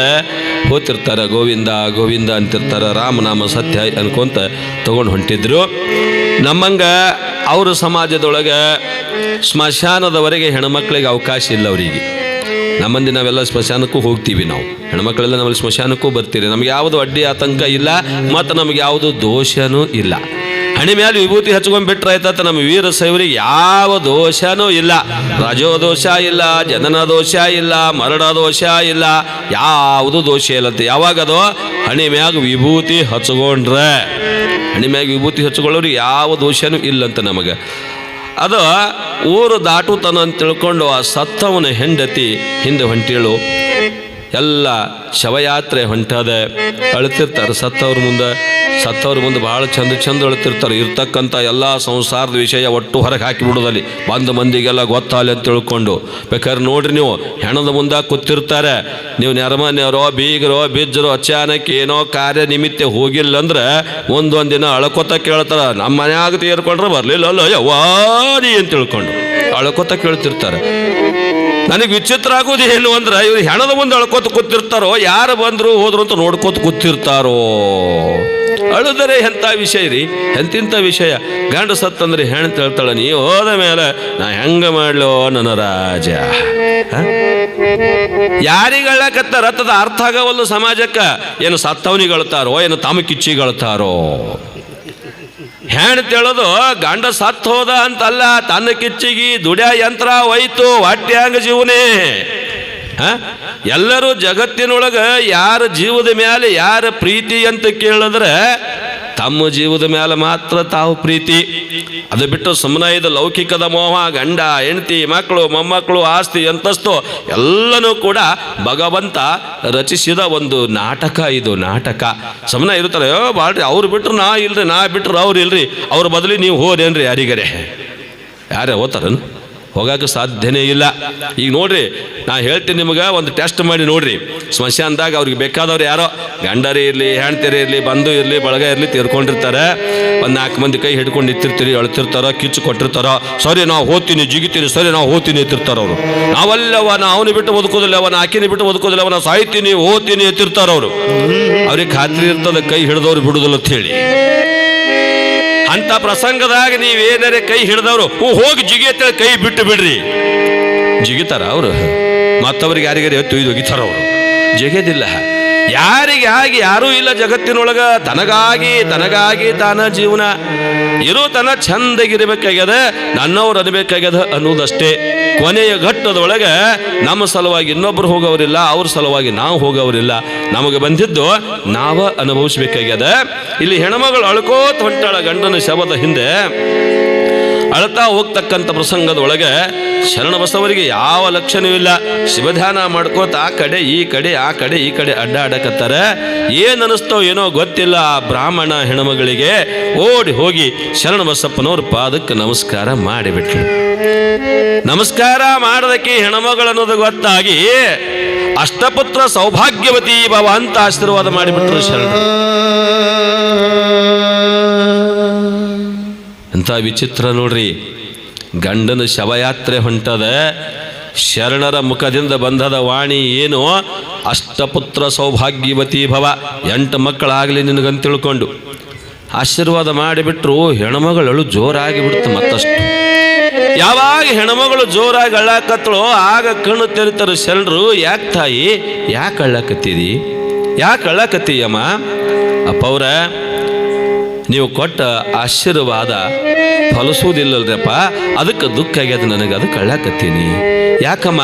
ಹೋಗ್ತಿರ್ತಾರೆ. ಗೋವಿಂದ ಗೋವಿಂದ ಅಂತಿರ್ತಾರೆ, ರಾಮನಾಮ ಸತ್ಯ ಹೈ ಅನ್ಕೊಂತ ತೊಗೊಂಡು ಹೊಂಟಿದ್ರು. ನಮ್ಮಂಗ ಅವ್ರ ಸಮಾಜದೊಳಗೆ ಸ್ಮಶಾನದವರೆಗೆ ಹೆಣ್ಮಕ್ಳಿಗೆ ಅವಕಾಶ ಇಲ್ಲ ಅವರಿಗೆ. ನಮ್ಮಂದಿ ನಾವೆಲ್ಲ ಸ್ಮಶಾನಕ್ಕೂ ಹೋಗ್ತೀವಿ, ನಾವು ಹೆಣ್ಮಕ್ಳೆಲ್ಲ ನಮ್ಮಲ್ಲಿ ಸ್ಮಶಾನಕ್ಕೂ ಬರ್ತೀರಿ. ನಮ್ಗೆ ಯಾವುದು ಅಡ್ಡಿ ಆತಂಕ ಇಲ್ಲ, ಮತ್ತು ನಮಗೆ ಯಾವುದು ದೋಷನೂ ಇಲ್ಲ. ಹಣಿ ಮೇಲೆ ವಿಭೂತಿ ಹಚ್ಕೊಂಡ್ಬಿಟ್ರೆ ಆಯ್ತಂತ ನಮ್ಮ ವೀರ ಶೈವರಿಗೆ ಯಾವ ದೋಷನೂ ಇಲ್ಲ. ರಜೋ ದೋಷ ಇಲ್ಲ, ಜನನ ದೋಷ ಇಲ್ಲ, ಮರಣ ದೋಷ ಇಲ್ಲ, ಯಾವುದು ದೋಷ ಇಲ್ಲಂತೆ. ಯಾವಾಗದು ಹಣಿ ಮ್ಯಾಗ ವಿಭೂತಿ ಹಚ್ಕೊಂಡ್ರೆ, ಹಣಿ ಮ್ಯಾಗ ವಿಭೂತಿ ಹಚ್ಕೊಳ್ಳೋರಿಗೆ ಯಾವ ದೋಷನೂ ಇಲ್ಲಂತ ನಮಗೆ. ಅದು ಊರು ದಾಟುತನ ಅಂತ ತಿಳ್ಕೊಂಡು ಆ ಸತ್ತವನ ಹೆಂಡತಿ ಹಿಂದೆ ಹೊಂಟೇಳು. ಎಲ್ಲ ಶವಯಾತ್ರೆ ಹೊಂಟದೆ, ಅಳ್ತಿರ್ತಾರೆ ಸತ್ತವ್ರ ಮುಂದೆ ಭಾಳ ಚಂದ ಅಳ್ತಿರ್ತಾರೆ. ಇರ್ತಕ್ಕಂಥ ಎಲ್ಲ ಸಂಸಾರದ ವಿಷಯ ಒಟ್ಟು ಹೊರಗೆ ಹಾಕಿಬಿಡೋದಲ್ಲಿ ಬಂದ ಮಂದಿಗೆಲ್ಲ ಗೊತ್ತಾಗಲಿ ಅಂತ ತಿಳ್ಕೊಂಡು. ಬೇಕಾದ್ರೆ ನೋಡ್ರಿ, ನೀವು ಹೆಣದ ಮುಂದೆ ಕೂತಿರ್ತಾರೆ, ನೀವು ನೆರಮನೆಯವರೋ ಬೀಗರೋ ಬಿಜ್ಜರೋ ಅಚಾನಕ್ ಏನೋ ಕಾರ್ಯ ನಿಮಿತ್ತ ಹೋಗಿಲ್ಲ ಅಂದ್ರೆ ಒಂದೊಂದು ದಿನ ಅಳ್ಕೊತ ಕೇಳ್ತಾರೆ, ನಮ್ಮ ಮನ್ಯಾಗ ತೀರ್ಕೊಂಡ್ರೆ ಬರಲಿಲ್ಲ ಯವ್ವಾದಿ ಅಂತ ತಿಳ್ಕೊಂಡು ಅಳ್ಕೊತ ಕೇಳ್ತಿರ್ತಾರೆ. ನನಗೆ ವಿಚಿತ್ರ ಆಗೋದು ಏನು ಅಂದ್ರೆ, ಇವ್ರು ಹೆಣದ ಮುಂದೆ ಅಳ್ಕೊತ ಕೂತಿರ್ತಾರೋ, ಯಾರು ಬಂದರು ಹೋದ್ರು ಅಂತ ನೋಡ್ಕೊತ ಕೂತಿರ್ತಾರೋ. ಅಳುದರೆ ಎಂಥ ವಿಷಯ ರೀ, ಎಂತಿಂಥ ವಿಷಯ. ಗಂಡ ಸತ್ತಂದ್ರೆ ಹೆಣ್ಣು ಹೇಳ್ತಾಳೆ, ನೀ ಹೋದ ಮೇಲೆ ನಾ ಹೆಂಗ ಮಾಡ್ಲೋ ನನ್ನ ರಾಜ. ಯಾರಿಗಳಕತ್ತ ರಥದ ಅರ್ಥ ಆಗವಲ್ಲು ಸಮಾಜಕ್ಕ. ಏನು ಸತ್ತವನಿಗಳ್ತಾರೋ, ಏನು ತಮ್ಮ ಕಿಚ್ಚಿಗಳ್ತಾರೋ. ಹೆಣ್ಣು ಹೇಳೋದು ಗಂಡ ಸತ್ತು ಹೋದ ಅಂತಲ್ಲ, ತನ್ನ ಕಿಚ್ಚಿಗಿ ದುಡ್ಯ ಯಂತ್ರ ಹೋಯ್ತು, ಹೊಟ್ಟ್ಯಾಂಗ ಜೀವನೇ. ಎಲ್ಲರೂ ಜಗತ್ತಿನೊಳಗ ಯಾರ ಜೀವದ ಮೇಲೆ ಯಾರ ಪ್ರೀತಿ ಅಂತ ಕೇಳಿದ್ರೆ ತಮ್ಮ ಜೀವದ ಮೇಲೆ ಮಾತ್ರ ತಾವು ಪ್ರೀತಿ. ಅದು ಬಿಟ್ಟು ಸುಮ್ಮನೆ ಇದು ಲೌಕಿಕದ ಮೋಹ, ಗಂಡ ಹೆಂಡತಿ ಮಕ್ಕಳು ಮೊಮ್ಮಕ್ಕಳು ಆಸ್ತಿ ಅಂತಸ್ತು ಎಲ್ಲನೂ ಕೂಡ ಭಗವಂತ ರಚಿಸಿದ ಒಂದು ನಾಟಕ. ಇದು ನಾಟಕ. ಸುಮ್ಮನೆ ಇರ್ತಾರೆ, ಬಾಳ್ರಿ ಅವ್ರು ಬಿಟ್ರು ನಾ ಇಲ್ರಿ, ನಾ ಬಿಟ್ರು ಅವ್ರು ಇಲ್ರಿ, ಅವ್ರ ಬದಲಿ ನೀವು ಹೋದೇನ್ರಿ ಯಾರಿಗರೆ. ಯಾರೇ ಹೋಗ್ತಾರ? ಹೋಗಕ್ಕೆ ಸಾಧ್ಯನೇ ಇಲ್ಲ. ಈಗ ನೋಡ್ರಿ, ನಾ ಹೇಳ್ತೀನಿ ನಿಮಗೆ, ಒಂದು ಟೆಸ್ಟ್ ಮಾಡಿ ನೋಡ್ರಿ. ಸ್ಮಶಾನದಾಗ ಅವ್ರಿಗೆ ಬೇಕಾದವ್ರು ಯಾರೋ ಗಂಡರೇ ಇರಲಿ ಹೆಣ್ತಿರೇ ಇರಲಿ ಬಂಧು ಇರಲಿ ಬಳಗ ಇರಲಿ ತೀರ್ಕೊಂಡಿರ್ತಾರೆ. ಒಂದು 4 ಮಂದಿ ಕೈ ಹಿಡ್ಕೊಂಡು ನಿಂತಿರ್ತೀರಿ, ಅಳ್ತಿರ್ತಾರೋ, ಕಿಚ್ಚು ಕೊಟ್ಟಿರ್ತಾರೋ. ಸರಿ ನಾವು ಹೋಗ್ತೀನಿ ಜಿಗಿತೀನಿ, ಸರಿ ನಾವು ಹೋಗ್ತೀನಿ ಎತ್ತಿರ್ತಾರ ಅವರು. ನಾವಲ್ಲವ ನಾ ಅವನು ಬಿಟ್ಟು ಬದುಕೋದಿಲ್ಲ, ಅವನ ಆಕಿನಿ ಬಿಟ್ಟು ಬದುಕೋದಿಲ್ಲ, ಅವನ ಸಾಯ್ತೀನಿ ಹೋಗ್ತೀನಿ ಎತ್ತಿರ್ತಾರ ಅವರು. ಅವ್ರಿಗೆ ಖಾತ್ರಿ ಇರ್ತದೆ ಕೈ ಹಿಡಿದವ್ರು ಬಿಡುದಿಲ್ಲ ಅಂತ ಹೇಳಿ. ಅಂತ ಪ್ರಸಂಗದಾಗ ನೀವೇನಾರೆ ಕೈ ಹಿಡಿದವರು ಹೋಗಿ ಜಿಗಿ ಅಂತೇಳಿ ಕೈ ಬಿಟ್ಟು ಬಿಡ್ರಿ. ಜಿಗಿತಾರ ಅವರು? ಮತ್ತವ್ರಿಗೆ ಯಾರಿಗಾರು ಎತ್ತು ಇದು ಒಗಿತಾರ ಅವರು? ಜಿಗೋದಿಲ್ಲ. ಯಾರಿಗೆ ಆಗಿ ಯಾರೂ ಇಲ್ಲ ಜಗತ್ತಿನೊಳಗ. ತನಗಾಗಿ ತಾನ ಜೀವನ ಇರೋ ತನ ಚಂದಗಿರ್ಬೇಕಾಗ್ಯದ, ನನ್ನವ್ರು ಅನ್ಬೇಕಾಗ್ಯದ ಅನ್ನೋದಷ್ಟೇ. ಕೊನೆಯ ಘಟ್ಟದೊಳಗೆ ನಮ್ಮ ಸಲುವಾಗಿ ಇನ್ನೊಬ್ರು ಹೋಗೋರಿಲ್ಲ, ಅವ್ರ ಸಲುವಾಗಿ ನಾವು ಹೋಗೋರಿಲ್ಲ. ನಮಗೆ ಬಂದಿದ್ದು ನಾವ ಅನುಭವಿಸ್ಬೇಕಾಗ್ಯದ. ಇಲ್ಲಿ ಹೆಣ್ಮಗಳು ಅಳ್ಕೋತ ಹೊಂಟಾಳ ಗಂಡನ ಶವದ ಹಿಂದೆ. ಅಳ್ತಾ ಹೋಗ್ತಕ್ಕಂಥ ಪ್ರಸಂಗದೊಳಗೆ ಶರಣಬಸವರಿಗೆ ಯಾವ ಲಕ್ಷಣವೂ ಇಲ್ಲ. ಶಿವಧ್ಯಾನ ಮಾಡ್ಕೋತ ಆ ಕಡೆ ಈ ಕಡೆ ಆ ಕಡೆ ಈ ಕಡೆ ಅಡ್ಡಾಡಕತ್ತಾರ. ಏನು ಅನಿಸ್ತೋ ಏನೋ ಗೊತ್ತಿಲ್ಲ. ಆ ಬ್ರಾಹ್ಮಣ ಹೆಣ್ಮಗಳಿಗೆ ಓಡಿ ಹೋಗಿ ಶರಣಬಸಪ್ಪನವ್ರ ಪಾದಕ್ಕೆ ನಮಸ್ಕಾರ ಮಾಡಿಬಿಟ್ರು. ನಮಸ್ಕಾರ ಮಾಡೋದಕ್ಕೆ ಹೆಣ್ಮಗಳು ಅನ್ನೋದು ಗೊತ್ತಾಗಿ ಅಷ್ಟಪುತ್ರ ಸೌಭಾಗ್ಯವತಿ ಭವ ಅಂತ ಆಶೀರ್ವಾದ ಮಾಡಿಬಿಟ್ರು ಶರಣರು. ಎಂಥ ವಿಚಿತ್ರ ನೋಡ್ರಿ. ಗಂಡನ ಶವಯಾತ್ರೆ ಹೊಂಟದ, ಶರಣರ ಮುಖದಿಂದ ಬಂಧದ ವಾಣಿ ಏನು? ಅಷ್ಟಪುತ್ರ ಸೌಭಾಗ್ಯವತಿ ಭವ, 8 ಮಕ್ಕಳಾಗಲಿ ನಿನಗಂತ ತಿಳ್ಕೊಂಡು ಆಶೀರ್ವಾದ ಮಾಡಿಬಿಟ್ರು. ಹೆಣ್ಮಗಳು ಜೋರಾಗಿ ಬಿಡ್ತು ಮತ್ತಷ್ಟು. ಯಾವಾಗ ಹೆಣ್ಮಗಳು ಜೋರಾಗಿ ಅಳ್ಳಾಕತ್ತಳೋ ಆಗ ಕಣ್ಣು ತೆರಿತಾರೆ ಶರಣರು. ಯಾಕೆ ತಾಯಿ, ಯಾಕೆ ಅಳ್ಳಾಕತ್ತೀರಿ, ಯಾಕೆ ಅಳ್ಳಾಕತ್ತೀಯಮ್ಮ? ಅಪ್ಪವ್ರ, ನೀವು ಕೊಟ್ಟ ಆಶೀರ್ವಾದ ಫಲಿಸುವುದಿಲ್ಲಲ್ರಪ್ಪ, ಅದಕ್ಕೆ ದುಃಖ ಆಗ್ಯದ ನನಗೆ, ಅದಕ್ಕೆ ಅಳ್ಳಾಕತ್ತೀನಿ. ಯಾಕಮ್ಮ?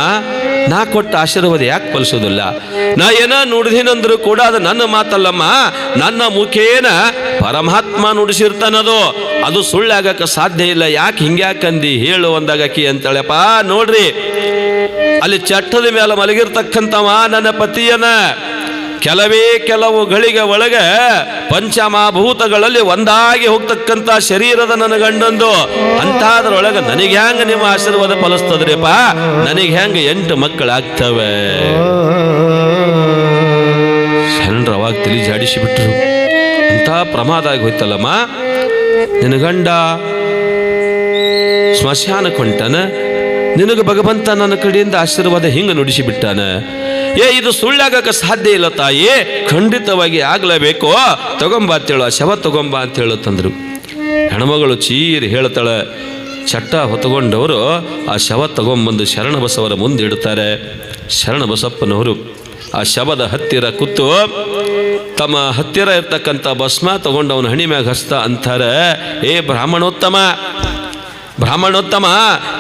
ನಾ ಕೊಟ್ಟ ಆಶೀರ್ವಾದ ಯಾಕೆ ಫಲಿಸೋದಿಲ್ಲ? ನಾ ಏನ ನುಡಿದಿನಂದ್ರು ಕೂಡ ಅದು ನನ್ನ ಮಾತಲ್ಲಮ್ಮ, ನನ್ನ ಮುಖೇನ ಪರಮಾತ್ಮ ನುಡಿಸಿರ್ತಾನದು, ಅದು ಸುಳ್ಳಾಗಕ್ಕೆ ಸಾಧ್ಯ ಇಲ್ಲ. ಯಾಕೆ ಹಿಂಗ್ಯಾಕಂದಿ ಹೇಳು ಅಂದಾಗಕಿ ಅಂತೇಳಪ್ಪ. ನೋಡ್ರಿ, ಅಲ್ಲಿ ಚಟ್ಟದ ಮೇಲೆ ಮಲಗಿರ್ತಕ್ಕಂಥವ ನನ್ನ ಪತಿಯನ. ಕೆಲವು ಗಳಿಗೆ ಒಳಗೆ ಪಂಚಮಭೂತಗಳಲ್ಲಿ ಒಂದಾಗಿ ಹೋಗ್ತಕ್ಕಂಥ ಶರೀರದ ನನ್ನ ಗಂಡಂದು. ಅಂತಾದ್ರೊಳಗೆ ನನಗೆ ಹೆಂಗ ನಿಮ್ಮ ಆಶೀರ್ವಾದ ಫಲಿಸ್ತದ್ರಿಪ್ಪ? ನನಗೆ ಹೆಂಗ 8 ಮಕ್ಕಳಾಗ್ತವೆ? ಶರಣರು ಅವಾಗ ತಲೆ ಜಾಡಿಸಿ ಬಿಟ್ರು. ಅಂತ ಪ್ರಮಾದ ಆಗಿ ಹೋಯ್ತಲ್ಲಮ್ಮ. ನಿನ್ನ ಗಂಡ ಸ್ಮಶಾನಕ್ಕೆ ಹೊಂಟಾನ, ನಿನಗೆ ಭಗವಂತ ನನ್ನ ಕಡೆಯಿಂದ ಆಶೀರ್ವಾದ ಹಿಂಗೆ ನುಡಿಸಿ ಬಿಟ್ಟಾನ. ಇದು ಸುಳ್ಳಾಗಕ್ಕೆ ಸಾಧ್ಯ ಇಲ್ಲ ತಾಯಿ, ಖಂಡಿತವಾಗಿ ಆಗ್ಲೇಬೇಕು. ತಗೊಂಬ ಅಂತೇಳು, ಆ ಶವ ತಗೊಂಬ ಅಂತ ಹೇಳುತ್ತಂದ್ರು. ಹೆಣ್ಮಗಳು ಚೀರಿ ಹೇಳ್ತಾಳೆ. ಚಟ್ಟ ಹೊತ್ಕೊಂಡವರು ಆ ಶವ ತಗೊಂಬಂದು ಶರಣಬಸವರ ಮುಂದೆ ಇಡ್ತಾರೆ. ಶರಣಬಸಪ್ಪನವರು ಆ ಶವದ ಹತ್ತಿರ ಕೂತು ತಮ್ಮ ಹತ್ತಿರ ಇರ್ತಕ್ಕಂಥ ಭಸ್ಮ ತಗೊಂಡು ಅವನ ಹಣಿ ಮ್ಯಾಗ ಹಸ್ತ ಅಂತಾರೆ, ಏ ಬ್ರಾಹ್ಮಣೋತ್ತಮ,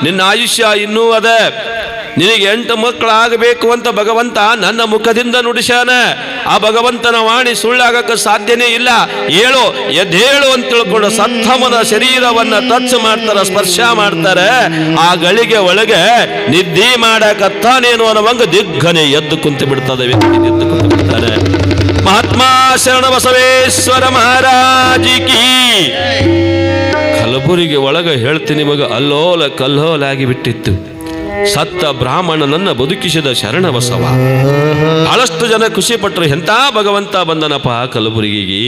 ನಿನ್ನ ಆಯುಷ್ಯ ಇನ್ನೂ ಅದ. ನಿನಗೆ 8 ಮಕ್ಕಳಾಗಬೇಕು ಅಂತ ಭಗವಂತ ನನ್ನ ಮುಖದಿಂದ ನುಡಿಸ್ಯಾನ. ಆ ಭಗವಂತನ ವಾಣಿ ಸುಳ್ಳಾಗಕ್ಕೆ ಸಾಧ್ಯನೇ ಇಲ್ಲ. ಎದ್ದೇಳು ಅಂತ ತಿಳ್ಕೊಂಡು ಸತ್ತಮನ ಶರೀರವನ್ನ ಟಚ್ ಮಾಡ್ತಾರ, ಸ್ಪರ್ಶ ಮಾಡ್ತಾರೆ. ಆ ಗಳಿಗೆ ಒಳಗೆ ನಿದ್ದೆ ಮಾಡಕತ್ತಾನೇನು ಅನ್ನುವಂಗ ದಿಗ್ಗನೆ ಎದ್ದು ಕುಂತು ಬಿಡ್ತದೆ. ವ್ಯಕ್ತಿ ಎದ್ದು ಕುಂತು ಬಿಡ್ತಾರೆ. ಮಹಾತ್ಮ ಶರಣ ಬಸವೇಶ್ವರ ಮಹಾರಾಜಿಕಿ. ಕಲಬುರಗಿ ಒಳಗೆ ಹೇಳ್ತೀನಿ ನಿಮಗೆ, ಅಲ್ಲೋಲ ಕಲ್ಲೋಲಾಗಿ ಬಿಟ್ಟಿತ್ತು. ಸತ್ತ ಬ್ರಾಹ್ಮಣನನ್ನ ಬದುಕಿಸಿದ ಶರಣಬಸವ. ಬಹಳಷ್ಟು ಜನ ಖುಷಿ ಪಟ್ಟರು. ಎಂಥ ಭಗವಂತ ಬಂದನಪ್ಪ ಕಲಬುರಗಿಗೆ.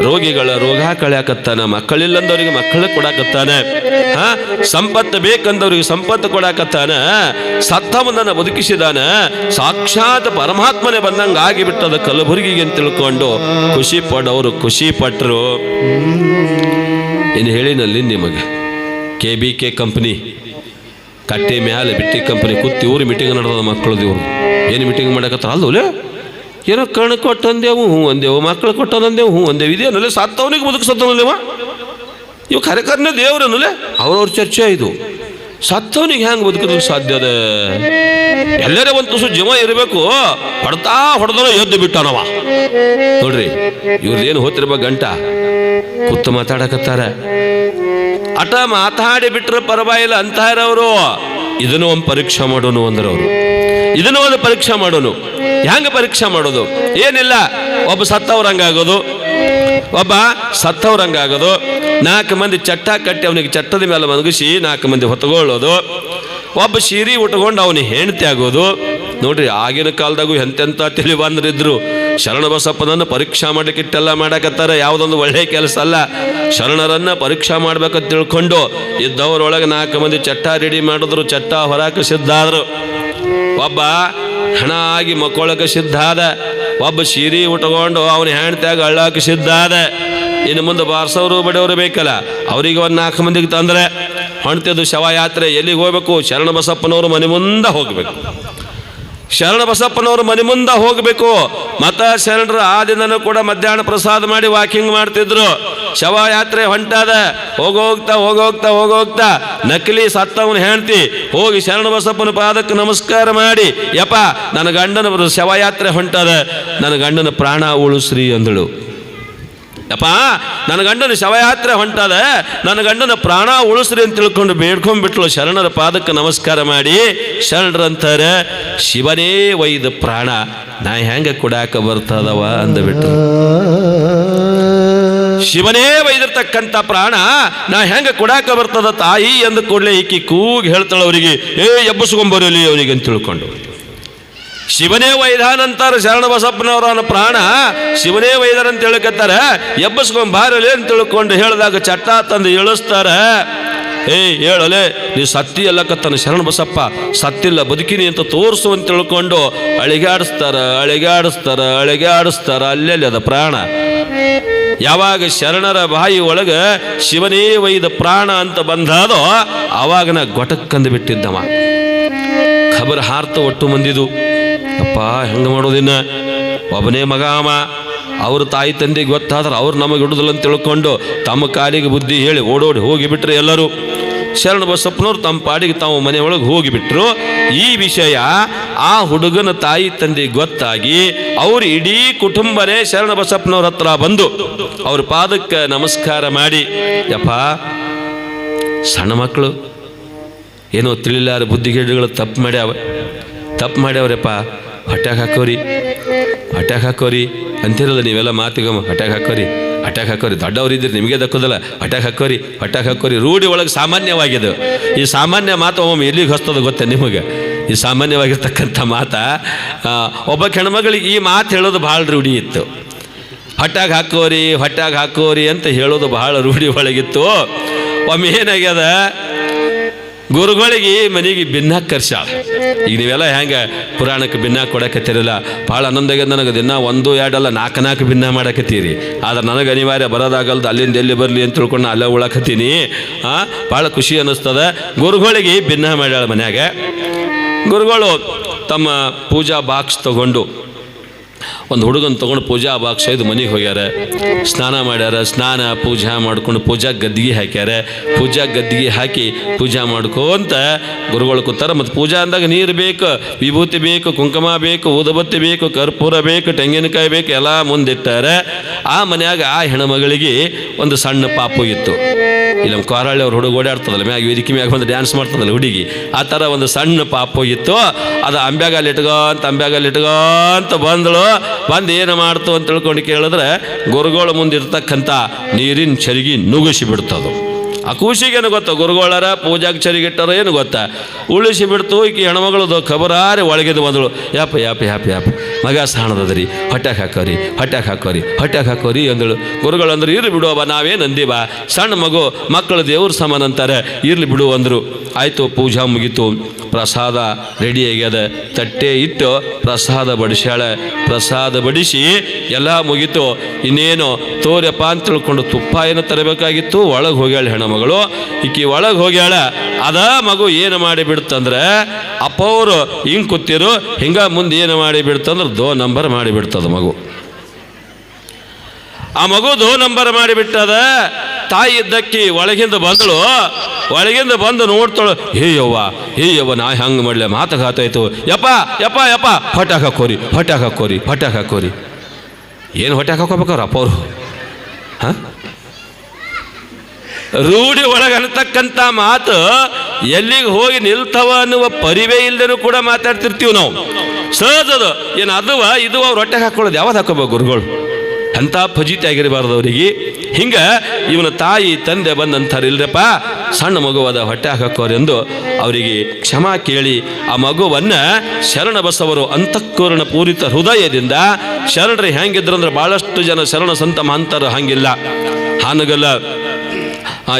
ರೋಗಿಗಳ ರೋಗ ಕಳ್ಯಾಕತ್ತಾನ, ಮಕ್ಕಳಿಲ್ಲಂದವ್ರಿಗೆ ಮಕ್ಕಳು ಕೊಡಾಕತ್ತಾನ, ಸಂಪತ್ತು ಬೇಕಂದವ್ರಿಗೆ ಸಂಪತ್ತು ಕೊಡಾಕತ್ತಾನ, ಸತ್ತವನನ್ನು ಬದುಕಿಸಿದಾನ. ಸಾಕ್ಷಾತ್ ಪರಮಾತ್ಮನೇ ಬಂದಂಗೆ ಆಗಿಬಿಟ್ಟದ ಕಲಬುರಗಿಗೆ ಅಂತ ತಿಳ್ಕೊಂಡು ಖುಷಿ ಪಡೋರು ಖುಷಿ ಪಟ್ಟರು. ಇನ್ನು ಹೇಳಿನಲ್ಲಿ ನಿಮಗೆ KBK ಕಂಪ್ನಿ ಕಟ್ಟೆ ಮ್ಯಾಲೆ ಬಿಟ್ಟಿ ಕಂಪ್ನಿ ಕೂತಿ ಇವ್ರು ಮೀಟಿಂಗ್ ನಡೆದ ಮಕ್ಕಳು ಇವ್ರು ಏನು ಮೀಟಿಂಗ್ ಮಾಡಕತ್ತಾರ ಅಲ್ಲೋಲೆ ಏನೋ ಕಣ್ಣು ಕೊಟ್ಟಂದೇವು ಹ್ಞೂ ಅಂದೇವು, ಮಕ್ಕಳು ಕೊಟ್ಟಂದೇವು ಹ್ಞೂ ಅಂದೇವು, ಇದೇನಲ್ಲೇ ಸತ್ತವನಿಗೆ ಬದುಕಿಸತ್ತವನಲ್ಲೇವ ಇವು ಕರೆಕರ್ನೇ ದೇವ್ರನ್ನಲ್ಲೇ ಅವ್ರವ್ರ ಚರ್ಚೆ ಇದು. ಸತ್ತವನಿಗೆ ಹೆಂಗೆ ಬದುಕೋದಕ್ಕೆ ಸಾಧ್ಯ ಅದ? ಎಲ್ಲರೇ ಒಂದು ತುಸು ಜೀವ ಇರಬೇಕು. ಹೊಡೆದವ ಎದ್ದು ಬಿಟ್ಟನವ ನೋಡ್ರಿ. ಇವ್ರದ್ದೇನು ಹೋತಿರ್ಬ ಗಂಟ ಕೂತು ಮಾತಾಡಕತ್ತಾರ. ಅಟ ಮಾತಾಡಿ ಬಿಟ್ರೆ ಪರವಾಗಿಲ್ಲ ಅಂತಾರವರು. ಇದನ್ನು ಒಂದು ಪರೀಕ್ಷೆ ಮಾಡೋನು ಅಂದ್ರೆ ಅವರು ಇದನ್ನು ಒಂದು ಪರೀಕ್ಷೆ ಮಾಡೋನು. ಹೆಂಗೆ ಪರೀಕ್ಷೆ ಮಾಡೋದು? ಏನಿಲ್ಲ, ಒಬ್ಬ ಸತ್ತವ್ರಂಗಾಗೋದು, ಒಬ್ಬ ಸತ್ತವ್ರಂಗಾಗೋದು, 4 ಮಂದಿ ಚಟ್ಟ ಕಟ್ಟಿ ಅವನಿಗೆ ಚಟ್ಟದ ಮೇಲೆ ಮಲಗಿಸಿ 4 ಮಂದಿ ಹೊತ್ಕೊಳ್ಳೋದು, ಒಬ್ಬ ಸೀರೆ ಉಟ್ಕೊಂಡು ಅವನಿಗೆ ಹೆಂಡತಿ ಆಗೋದು. ನೋಡ್ರಿ, ಆಗಿನ ಕಾಲದಾಗೂ ಎಂತೆಂಥ ತಿಳಿವಂದ್ರಿದ್ರು. ಶರಣ ಬಸಪ್ಪನನ್ನು ಪರೀಕ್ಷಾ ಮಾಡಲಿಕ್ಕೆ ಇಟ್ಟೆಲ್ಲ ಮಾಡಕತ್ತಾರ. ಯಾವುದೊಂದು ಒಳ್ಳೆಯ ಕೆಲಸ ಅಲ್ಲ. ಶರಣರನ್ನ ಪರೀಕ್ಷಾ ಮಾಡ್ಬೇಕಂತ ತಿಳ್ಕೊಂಡು ಇದ್ದವರೊಳಗೆ 4 ಮಂದಿ ಚಟ್ಟ ರೆಡಿ ಮಾಡಿದ್ರು, ಚಟ್ಟ ಹೊರಕ್ಕೆ ಸಿದ್ಧ ಆದ್ರು. ಒಬ್ಬ ಹಣ ಆಗಿ ಮಕ್ಕಳಕ್ಕೆ ಸಿದ್ಧ ಆದ, ಒಬ್ಬ ಸೀರೆ ಉಟ್ಕೊಂಡು ಅವನ ಹೆಣ್ತ್ಯಾಗ ಅಳ್ಳಕ್ಕೆ ಸಿದ್ಧ ಆದ. ಇನ್ನು ಮುಂದೆ ಬಾರ್ಸೋರು ಬಡಿಯವರು ಬೇಕಲ್ಲ, ಅವರಿಗೆ ಒಂದು 4 ಮಂದಿಗೆ ತಂದರೆ ಹೊಣ್ತಿದ್ದು ಶವಯಾತ್ರೆ ಎಲ್ಲಿಗೆ ಹೋಗ್ಬೇಕು? ಶರಣ ಬಸಪ್ಪನವರು ಮನೆ ಮುಂದೆ ಹೋಗ್ಬೇಕು. ಶರಣ ಬಸಪ್ಪನವರು ಮನೆ ಮುಂದೆ ಹೋಗಬೇಕು. ಮತ ಶರಣರು ಆ ದಿನನೂ ಕೂಡ ಮಧ್ಯಾಹ್ನ ಪ್ರಸಾದ ಮಾಡಿ ವಾಕಿಂಗ್ ಮಾಡ್ತಿದ್ರು. ಶವಯಾತ್ರೆ ಹೊಂಟಾದ. ಹೋಗೋಗ್ತಾ ನಕಲಿ ಸತ್ತವನು ಹೆಣ್ತಿ ಹೋಗಿ ಶರಣ ಬಸಪ್ಪನ ಪಾದಕ್ಕೆ ನಮಸ್ಕಾರ ಮಾಡಿ, ಯಪ್ಪ ನನ್ನ ಗಂಡನ ಶವಯಾತ್ರೆ ಹೊಂಟದ, ನನ್ನ ಗಂಡನ ಪ್ರಾಣ ಉಳಿಸ್ರಿ ಅಂದಳು. ಯಪ್ಪ ನನ್ನ ಗಂಡನ ಶವಯಾತ್ರೆ ಹೊಂಟದ, ನನ್ನ ಗಂಡನ ಪ್ರಾಣ ಉಳಿಸ್ರಿ ಅಂತ ತಿಳ್ಕೊಂಡು ಬೇಡ್ಕೊಂಡ್ಬಿಟ್ಲು. ಶರಣರ ಪಾದಕ್ಕೆ ನಮಸ್ಕಾರ ಮಾಡಿ ಶರಣರಂತಾರೆ, ಶಿವನೇ ಒಯ್ದ ಪ್ರಾಣ ನಾ ಹೆಂಗೆ ಕೊಡಾಕ ಬರ್ತದವ ಅಂದಬಿಟ್ರು. ಶಿವನೇ ಒಯ್ದಿರ್ತಕ್ಕಂಥ ಪ್ರಾಣ ನಾ ಹೆಂಗೆ ಕೊಡಾಕ ಬರ್ತದ ತಾಯಿ ಅಂದ ಕೂಡಲೇ ಈಕಿ ಕೂಗಿ ಹೇಳ್ತಾಳೆ ಅವರಿಗೆ, ಎಬ್ಬಸ್ಕೊಂಬರಲಿ ಅವರಿಗೆ ಅಂತ ತಿಳ್ಕೊಂಡು. ಶಿವನೇ ವೈದಾನಂತಾರ ಶರಣ ಬಸಪ್ಪನವರ ಪ್ರಾಣ ಶಿವನೇ ವೈದಾನ ಅಂತ ಹೇಳ್ಕತ್ತಾರ. ಎಬ್ಬಸ್ಕೊಂಬಾರಲಿ ಅಂತ ತಿಳ್ಕೊಂಡು ಹೇಳಿದಾಗ ಚಟ್ಟ ತಂದು ಇಳಿಸ್ತಾರ. ಹೇಳಲೆ ನೀವು ಸತ್ತಿ ಎಲ್ಲಕತ್ತಾನ ಶರಣ ಬಸಪ್ಪ, ಸತ್ತಿಲ್ಲ ಬದುಕಿನಿ ಅಂತ ತೋರಿಸು ಅಂತ ತಿಳ್ಕೊಂಡು ಅಳಿಗಾಡಿಸ್ತಾರ. ಅಲ್ಲೆಲ್ಲಿ ಅದ ಪ್ರಾಣ. ಯಾವಾಗ ಶರಣರ ಬಾಯಿ ಒಳಗೆ ಶಿವನೇ ವೈದ ಪ್ರಾಣ ಅಂತ ಬಂದಾದೋ ಆವಾಗ ನಾ ಗೊಟಕ್ಕಂದು ಬಿಟ್ಟಿದ್ದವ. ಖಬರ್ ಹಾರ್ತ ಒಟ್ಟು ಮಂದಿದು. ಅಪ್ಪ ಹೆಂಗೆ ಮಾಡೋದಿನ್ನ, ಒಬ್ಬನೇ ಮಗ ಅವ. ಅವ್ರ ತಾಯಿ ತಂದೆಗೆ ಗೊತ್ತಾದ್ರೆ ಅವ್ರು ನಮಗೆ ಹಿಡುದಿಲ್ಲ ಅಂತ ತಿಳ್ಕೊಂಡು ತಮ್ಮ ಕಾಲಿಗೆ ಬುದ್ಧಿ ಹೇಳಿ ಓಡೋಡಿ ಹೋಗಿಬಿಟ್ರೆ ಎಲ್ಲರೂ. ಶರಣ ಬಸಪ್ಪನವ್ರು ತಮ್ಮ ಪಾಡಿಗೆ ತಾವು ಮನೆಯೊಳಗೆ ಹೋಗಿಬಿಟ್ರು. ಈ ವಿಷಯ ಆ ಹುಡುಗನ ತಾಯಿ ತಂದೆ ಗೊತ್ತಾಗಿ ಅವರು ಇಡೀ ಕುಟುಂಬನೇ ಶರಣ ಬಸಪ್ಪನವ್ರ ಹತ್ರ ಬಂದು ಅವ್ರ ಪಾದಕ್ಕೆ ನಮಸ್ಕಾರ ಮಾಡಿ, ಯಪ್ಪ ಸಣ್ಣ ಮಕ್ಕಳು ಏನೋ ತಿಳಿಲಾರ ಬುದ್ಧಿಗೇಡುಗಳು ತಪ್ಪು ಮಾಡ್ಯಾವ್ರಪ್ಪ, ಹೊಟ್ಯಾಗ ಹಾಕೋರಿ ಅಂತಿರಲ್ಲ ನೀವೆಲ್ಲ ಮಾತಿಗೆ, ಹೊಟ್ಯಾಗ ಹಾಕೋರಿ ದೊಡ್ಡವರಿದ್ದೀರಿ ನಿಮಗೆ ದಕ್ಕೋದಲ್ಲ, ಹೊಟ್ಯಾಗ ಹಾಕೋರಿ ರೂಢಿ ಒಳಗೆ ಸಾಮಾನ್ಯವಾಗಿದೆ. ಈ ಸಾಮಾನ್ಯ ಮಾತು ಒಮ್ಮೆ ಎಲ್ಲಿಗೆ ಹೊಸ್ತದ ಗೊತ್ತ ನಿಮಗೆ? ಈ ಸಾಮಾನ್ಯವಾಗಿರ್ತಕ್ಕಂಥ ಮಾತ ಒಬ್ಬ ಹೆಣ್ಮಗಳಿಗೆ ಈ ಮಾತು ಹೇಳೋದು ಭಾಳ ರೂಢಿ ಇತ್ತು. ಹೊಟ್ಯಾಗ ಹಾಕೋರಿ ಅಂತ ಹೇಳೋದು ಭಾಳ ರೂಢಿ ಒಳಗಿತ್ತು. ಒಮ್ಮೆ ಏನಾಗ್ಯದ, ಗುರುಗಳಿಗೆ ಮನೆಗೆ ಭಿನ್ನಾಕ್ ಕರ್ಸಾಳ. ಈಗ ನೀವೆಲ್ಲ ಹೆಂಗೆ ಪುರಾಣಕ್ಕೆ ಭಿನ್ನಾಕ್ ಕೊಡಕತ್ತೀರಲ್ಲ, ಭಾಳ ಆನಂದ ಆಗ್ಯದ ನನಗೆ. ದಿನ 1, 2 ಅಲ್ಲ 4 ಭಿನ್ನ ಮಾಡಕತ್ತೀರಿ. ಆದ್ರೆ ನನಗೆ ಅನಿವಾರ್ಯ ಬರೋದಾಗಲ್ದು, ಅಲ್ಲಿಂದ ಎಲ್ಲಿ ಬರಲಿ ಅಂತ ತಿಳ್ಕೊಂಡು ಅಲ್ಲೇ ಉಳಕತ್ತೀನಿ. ಭಾಳ ಖುಷಿ ಅನ್ನಿಸ್ತದ. ಗುರುಗಳಿಗೆ ಭಿನ್ನ ಮಾಡ್ಯಾಳ ಮನ್ಯಾಗ. ಗುರುಗಳು ತಮ್ಮ ಪೂಜಾ ಬಾಕ್ಸ್ ತಗೊಂಡು ಒಂದು ಹುಡುಗನ ತೊಗೊಂಡು ಪೂಜಾ ಬಾಕ್ಸ್ ಒಯ್ದು ಮನೆಗೆ ಹೋಗ್ಯಾರ. ಸ್ನಾನ ಮಾಡ್ಯಾರ. ಸ್ನಾನ ಪೂಜಾ ಮಾಡ್ಕೊಂಡು ಪೂಜಾ ಗದ್ದಿಗೆ ಹಾಕ್ಯಾರ. ಪೂಜಾ ಗದ್ದಿಗೆ ಹಾಕಿ ಪೂಜಾ ಮಾಡ್ಕೊಂತ ಗುರುಗಳು ಕೂತಾರ. ಮತ್ತು ಪೂಜಾ ಅಂದಾಗ ನೀರು ಬೇಕು, ವಿಭೂತಿ ಬೇಕು, ಕುಂಕುಮ ಬೇಕು, ಊದುಬತ್ತಿ ಬೇಕು, ಕರ್ಪೂರ ಬೇಕು, ತೆಂಗಿನಕಾಯಿ ಬೇಕು, ಎಲ್ಲ ಮುಂದಿಟ್ಟಾರೆ. ಆ ಮನ್ಯಾಗ ಆ ಹೆಣ್ಮಗಳಿಗೆ ಒಂದು ಸಣ್ಣ ಪಾಪು ಇತ್ತು. ಇಲ್ಲಿ ನಮ್ಮ ಕೋರಳ್ಳಿ ಅವ್ರು ಹುಡುಗ ಓಡಾಡ್ತದಲ್ಲ ಮ್ಯಾಗ, ವೇದಿಕೆ ಮ್ಯಾಗ ಬಂದು ಡ್ಯಾನ್ಸ್ ಮಾಡ್ತದಲ್ಲ ಹುಡುಗಿ, ಆ ಥರ ಒಂದು ಸಣ್ಣ ಪಾಪು ಇತ್ತು. ಅದು ಅಂಬ್ಯಾಗಲ್ಲಿ ಇಟ್ಕೊಂತ ಬಂದು ಏನು ಮಾಡ್ತು ಅಂತ ತಿಳ್ಕೊಂಡು ಕೇಳಿದ್ರೆ ಗುರುಗಳ ಮುಂದಿರ್ತಕ್ಕಂಥ ನೀರಿನ ಚರಿಗೆ ನುಗ್ಗಿಸಿ ಬಿಡ್ತದು. ಆ ಕೂಸಿಗೇನು ಗೊತ್ತ, ಗುರುಗಳರ ಪೂಜಾಗೆ ಚರಿಗಿಟ್ಟಾರ ಏನು ಗೊತ್ತಾ, ಉಳಿಸಿ ಬಿಡ್ತು. ಈಕೆ ಹೆಣ್ಮಗಳದು ಖಬರಾರಿ ಒಳಗಿದ್ದು ಬಂದಳು, ಯಾಪ ಮಗ ಸಾಣದದ್ರಿ ಹೊಟ್ಯಾಗ ಹಾಕೋರಿ ಅಂದಳು. ಗುರುಗಳು ಅಂದ್ರೆ ಇರ್ಲಿ ಬಿಡುವ, ನಾವೇನು ಅಂದೀವ, ಸಣ್ಣ ಮಗು, ಮಕ್ಕಳು ದೇವ್ರ ಸಮಾನ ಅಂತಾರೆ, ಇರ್ಲಿ ಬಿಡು ಅಂದರು. ಆಯಿತು, ಪೂಜಾ ಮುಗೀತು, ಪ್ರಸಾದ ರೆಡಿ ಆಗ್ಯದ, ತಟ್ಟೆ ಇಟ್ಟು ಪ್ರಸಾದ ಬಡಿಸ್ಯಾಳೆ. ಪ್ರಸಾದ ಬಡಿಸಿ ಎಲ್ಲ ಮುಗೀತು. ಇನ್ನೇನು ತೋರ್ಯಪ್ಪ ಅಂತ ತಿಳ್ಕೊಂಡು ತುಪ್ಪ ಏನು ತರಬೇಕಾಗಿತ್ತು. ಒಳಗೆ ಹೋಗ್ಯಾಳ ಹೆಣ್ಮಗಳು. ಈಕಿ ಒಳಗೆ ಹೋಗ್ಯಾಳ. ಅದ ಮಗು ಏನು ಮಾಡಿ ಬಿಡ್ತಂದ್ರೆ, ಅಪ್ಪ ಅವರು ಹಿಂಗೆ ಕೂತಿರು, ಹಿಂಗ ಮುಂದೆ ಏನು ಮಾಡಿ ಬಿಡ್ತಂದ್ರೆ 2 ನಂಬರ್ ಮಾಡಿಬಿಡ್ತದ ಮಗು. ಆ ಮಗು 2 ನಂಬರ್ ಮಾಡಿಬಿಟ್ಟದ. ತಾಯಿ ಇದ್ದಕ್ಕಿ ಒಳಗಿಂದ ಬಂದಳು. ಒಳಗಿಂದ ಬಂದು ನೋಡ್ತಾಳು, ಹೇ ಯವ್ವ ನಾ ಹಂಗೆ ಮಾಡಲೆ, ಮಾತಾಯ್ತು, ಯಪ್ಪ ಯಪ್ಪ ಯಪ್ಪ ಹೊಟ್ಯಾಗ ಹಾಕೋರಿ. ಏನು ಹೊಟ್ಯಾಗ ಹಾಕೋಬೇಕವ್ರ ಅಪ್ಪ ಅವರು? ಹಾಂ, ರೂಢಿ ಒಳಗೆ ಅನ್ನತಕ್ಕಂಥ ಮಾತು ಎಲ್ಲಿಗೆ ಹೋಗಿ ನಿಲ್ತವ ಅನ್ನುವ ಪರಿವೇ ಇಲ್ಲದೇನೂ ಕೂಡ ಮಾತಾಡ್ತಿರ್ತೀವಿ ನಾವು. ಸಹಜದು ಏನು ಅದುವ ಇದು ಅವ್ರು ಹೊಟ್ಟೆಗೆ ಹಾಕೊಳ್ಳೋದು ಯಾವ್ದು ಹಾಕೋಬೇಕು ಗುರುಗಳು? ಅಂಥ ಫಜೀತಿ ಆಗಿರಬಾರ್ದು ಅವರಿಗೆ. ಹಿಂಗೆ ಇವನ ತಾಯಿ ತಂದೆ ಬಂದಂಥವ್ರು, ಇಲ್ರಪ್ಪ ಸಣ್ಣ ಮಗುವಾದ ಹೊಟ್ಟೆ ಹಾಕೋರೆಂದು ಅವರಿಗೆ ಕ್ಷಮಾ ಕೇಳಿ ಆ ಮಗುವನ್ನು ಶರಣ ಬಸವರು ಅಂತಃಕರಣ ಪೂರಿತ ಹೃದಯದಿಂದ ಶರಣರು ಹೆಂಗಿದ್ರಂದ್ರೆ, ಭಾಳಷ್ಟು ಜನ ಶರಣ ಸಂತ ಮಹಂತರು ಹಂಗಿಲ್ಲ. ಹಾನಗಲ್ಲ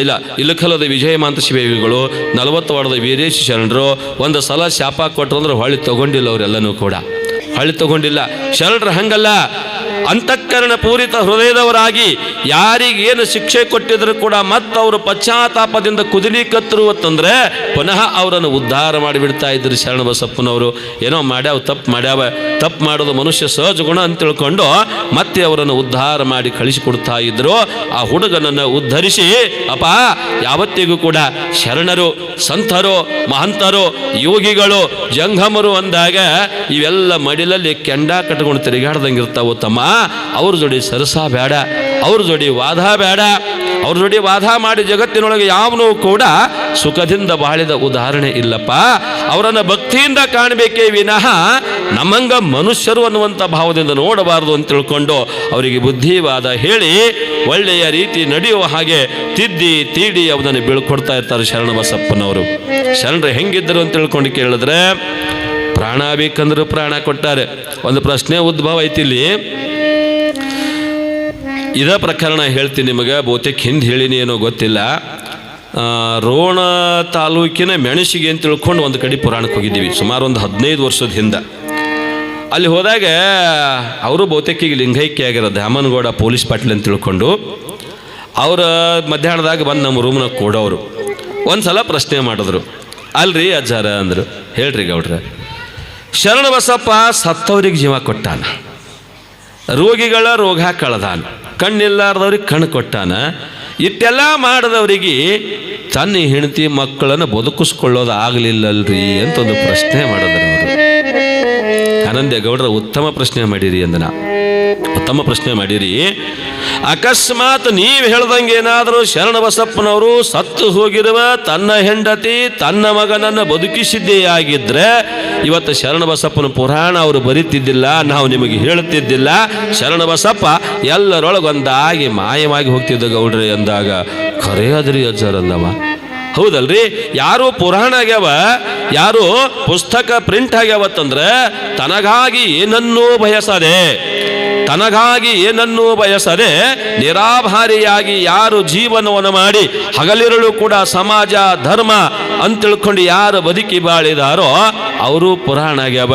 ಇಲ್ಲ, ಇಲ್ಲಕಲ್ಲದ ವಿಜಯಮಾಂತ ಶಿವಯೋಗಿಗಳು, 40 ವಾರ್ಡದ ವೀರೇಶ ಶರಣರು ಒಂದು ಸಲ ಶಾಪ ಕೊಟ್ಟರು ಅಂದ್ರೆ ಹೊಳ್ಳಿ ತಗೊಂಡಿಲ್ಲ. ಅವರೆಲ್ಲನೂ ಕೂಡ ಹೊಳ್ಳಿ ತಗೊಂಡಿಲ್ಲ. ಶರಣರು ಹಂಗಲ್ಲ, ಅಂತಃಕರಣ ಪೂರಿತ ಹೃದಯದವರಾಗಿ ಯಾರಿಗೇನು ಶಿಕ್ಷೆ ಕೊಟ್ಟಿದ್ರು ಕೂಡ ಮತ್ತು ಅವರು ಪಶ್ಚಾತ್ತಾಪದಿಂದ ಕುದಿಲಿಕತ್ತಿರುವತ್ತಂದ್ರೆ ಪುನಃ ಅವರನ್ನು ಉದ್ಧಾರ ಮಾಡಿಬಿಡ್ತಾ ಇದ್ರು ಶರಣಬಸಪ್ಪನವರು. ಏನೋ ತಪ್ಪು ಮಾಡೋದು ಮನುಷ್ಯ ಸಹಜ ಗುಣ ಅಂತ ತಿಳ್ಕೊಂಡು ಮತ್ತೆ ಅವರನ್ನು ಉದ್ಧಾರ ಮಾಡಿ ಕಳಿಸಿಕೊಡ್ತಾ ಇದ್ರು. ಆ ಹುಡುಗನನ್ನು ಉದ್ಧರಿಸಿ, ಅಪ್ಪ ಯಾವತ್ತಿಗೂ ಕೂಡ ಶರಣರು, ಸಂತರು, ಮಹಂತರು, ಯೋಗಿಗಳು, ಜಂಗಮರು ಅಂದಾಗ ಇವೆಲ್ಲ ಮಡಿಲಲ್ಲಿ ಕೆಂಡ ಕಟ್ಕೊಂಡು ತಿರುಗಾಡ್ದಂಗಿರ್ತಾವು ತಮ್ಮ. ಅವ್ರ ಜೋಡಿ ಸರಸ ಬೇಡ, ಅವ್ರ ಜೋಡಿ ವಾದ ಬೇಡ. ಅವ್ರ ಜೋಡಿ ವಾದ ಮಾಡಿ ಜಗತ್ತಿನೊಳಗೆ ಯಾವನೂ ಕೂಡ ಸುಖದಿಂದ ಬಾಳಿದ ಉದಾಹರಣೆ ಇಲ್ಲಪ್ಪ. ಅವರನ್ನು ಭಕ್ತಿಯಿಂದ ಕಾಣಬೇಕೇ ವಿನಃ ನಮ್ಮಂಗ ಮನುಷ್ಯರು ಅನ್ನುವಂಥ ಭಾವದಿಂದ ನೋಡಬಾರದು ಅಂತ ತಿಳ್ಕೊಂಡು ಅವರಿಗೆ ಬುದ್ಧಿವಾದ ಹೇಳಿ ಒಳ್ಳೆಯ ರೀತಿ ನಡೆಯುವ ಹಾಗೆ ತಿದ್ದಿ ತೀಡಿ ಅವನನ್ನು ಬೀಳ್ಕೊಡ್ತಾ ಇರ್ತಾರೆ ಶರಣಬಸಪ್ಪನವರು. ಶರಣರು ಹೆಂಗಿದ್ದರು ಅಂತ ತಿಳ್ಕೊಂಡು ಕೇಳಿದ್ರೆ, ಪ್ರಾಣ ಬೇಕಂದ್ರೂ ಪ್ರಾಣ ಕೊಟ್ಟಾರೆ. ಒಂದು ಪ್ರಶ್ನೆ ಉದ್ಭವ ಐತಿಲ್ಲಿ. ಇದೇ ಪ್ರಕರಣ ಹೇಳ್ತೀನಿ ನಿಮಗೆ, ಬಹುತೇಕ ಹಿಂದೆ ಹೇಳಿನಿ ಏನೋ ಗೊತ್ತಿಲ್ಲ. ರೋಣ ತಾಲೂಕಿನ ಮೆಣಸಿಗೆ ಅಂತ ತಿಳ್ಕೊಂಡು ಒಂದು ಕಡೆ ಪುರಾಣಕ್ಕೆ ಹೋಗಿದ್ದೀವಿ, ಸುಮಾರು ಒಂದು 15 ವರ್ಷದ ಹಿಂದೆ. ಅಲ್ಲಿ ಹೋದಾಗ ಅವರು ಬಹುತೇಕ ಈಗ ಲಿಂಗೈಕ್ಯ ಆಗಿರೋ ದ್ಯಾಮನಗೌಡ ಪೊಲೀಸ್ ಪಾಟೀಲ್ ಅಂತ ತಿಳ್ಕೊಂಡು ಅವರ ಮಧ್ಯಾಹ್ನದಾಗ ಬಂದು ನಮ್ಮ ರೂಮ್ನಾಗ ಕೊಡೋರು ಒಂದು ಸಲ ಪ್ರಶ್ನೆ ಮಾಡಿದ್ರು. ಅಲ್ರಿ ಅಜ್ಜಾರ ಅಂದರು. ಹೇಳ್ರಿ ಗೌಡ್ರ, ಶರಣಬಸಪ್ಪ ಸತ್ತವ್ರಿಗೆ ಜೀವ ಕೊಟ್ಟಾನ, ರೋಗಿಗಳ ರೋಗ ಕಳೆದಾನ, ಕಣ್ಣಿಲ್ಲಾರ್ದವ್ರಿಗೆ ಕಣ್ಣು ಕೊಟ್ಟಾನ, ಇಟ್ಟೆಲ್ಲ ಮಾಡಿದವರಿಗೆ ತನ್ನ ಹೆಂಡತಿ ಮಕ್ಕಳನ್ನು ಬದುಕಿಸ್ಕೊಳ್ಳೋದು ಆಗಲಿಲ್ಲಲ್ರಿ ಅಂತ ಒಂದು ಪ್ರಶ್ನೆ ಮಾಡಿದ್ರು ಅವರು. ಆನಂದೇ ಗೌಡ್ರ ಉತ್ತಮ ಪ್ರಶ್ನೆ ಮಾಡಿರಿ ಅಂದನ, ಉತ್ತಮ ಪ್ರಶ್ನೆ ಮಾಡಿರಿ. ಅಕಸ್ಮಾತ್ ನೀವು ಹೇಳ್ದಂಗೆ ಏನಾದರೂ ಶರಣಬಸಪ್ಪನವರು ಸತ್ತು ಹೋಗಿರುವ ತನ್ನ ಹೆಂಡತಿ ತನ್ನ ಮಗನನ್ನು ಬದುಕಿಸಿದ್ದೇ ಆಗಿದ್ರೆ ಇವತ್ತು ಶರಣಬಸಪ್ಪನ ಪುರಾಣ ಅವರು ಬರೀತಿದ್ದಿಲ್ಲ, ನಾವು ನಿಮಗೆ ಹೇಳುತ್ತಿದ್ದಿಲ್ಲ. ಶರಣಬಸಪ್ಪ ಎಲ್ಲರೊಳಗೊಂದಾಗಿ ಮಾಯವಾಗಿ ಹೋಗ್ತಿದ್ದ ಗೌಡ್ರಿ ಅಂದಾಗ ಖರೇ ಅದ್ರಿ ಅಜ್ಜಾರಲ್ಲವ. ಹೌದಲ್ರಿ, ಯಾರು ಪುರಾಣ ಆಗ್ಯಾವ, ಯಾರು ಪುಸ್ತಕ ಪ್ರಿಂಟ್ ಆಗ್ಯಾವತ್ತಂದ್ರೆ ತನಗಾಗಿ ಏನನ್ನೂ ಬಯಸದೆ, ತನಗಾಗಿ ಏನನ್ನೂ ಬಯಸದೆ ನಿರಾಭಾರಿಯಾಗಿ ಯಾರು ಜೀವನವನ್ನು ಮಾಡಿ ಹಗಲಿರಲು ಕೂಡ ಸಮಾಜ ಧರ್ಮ ಅಂತ ತಿಳ್ಕೊಂಡು ಯಾರು ಬದುಕಿ ಬಾಳಿದಾರೋ ಅವರು ಪುರಾಣ ಆಗ್ಯಾವ,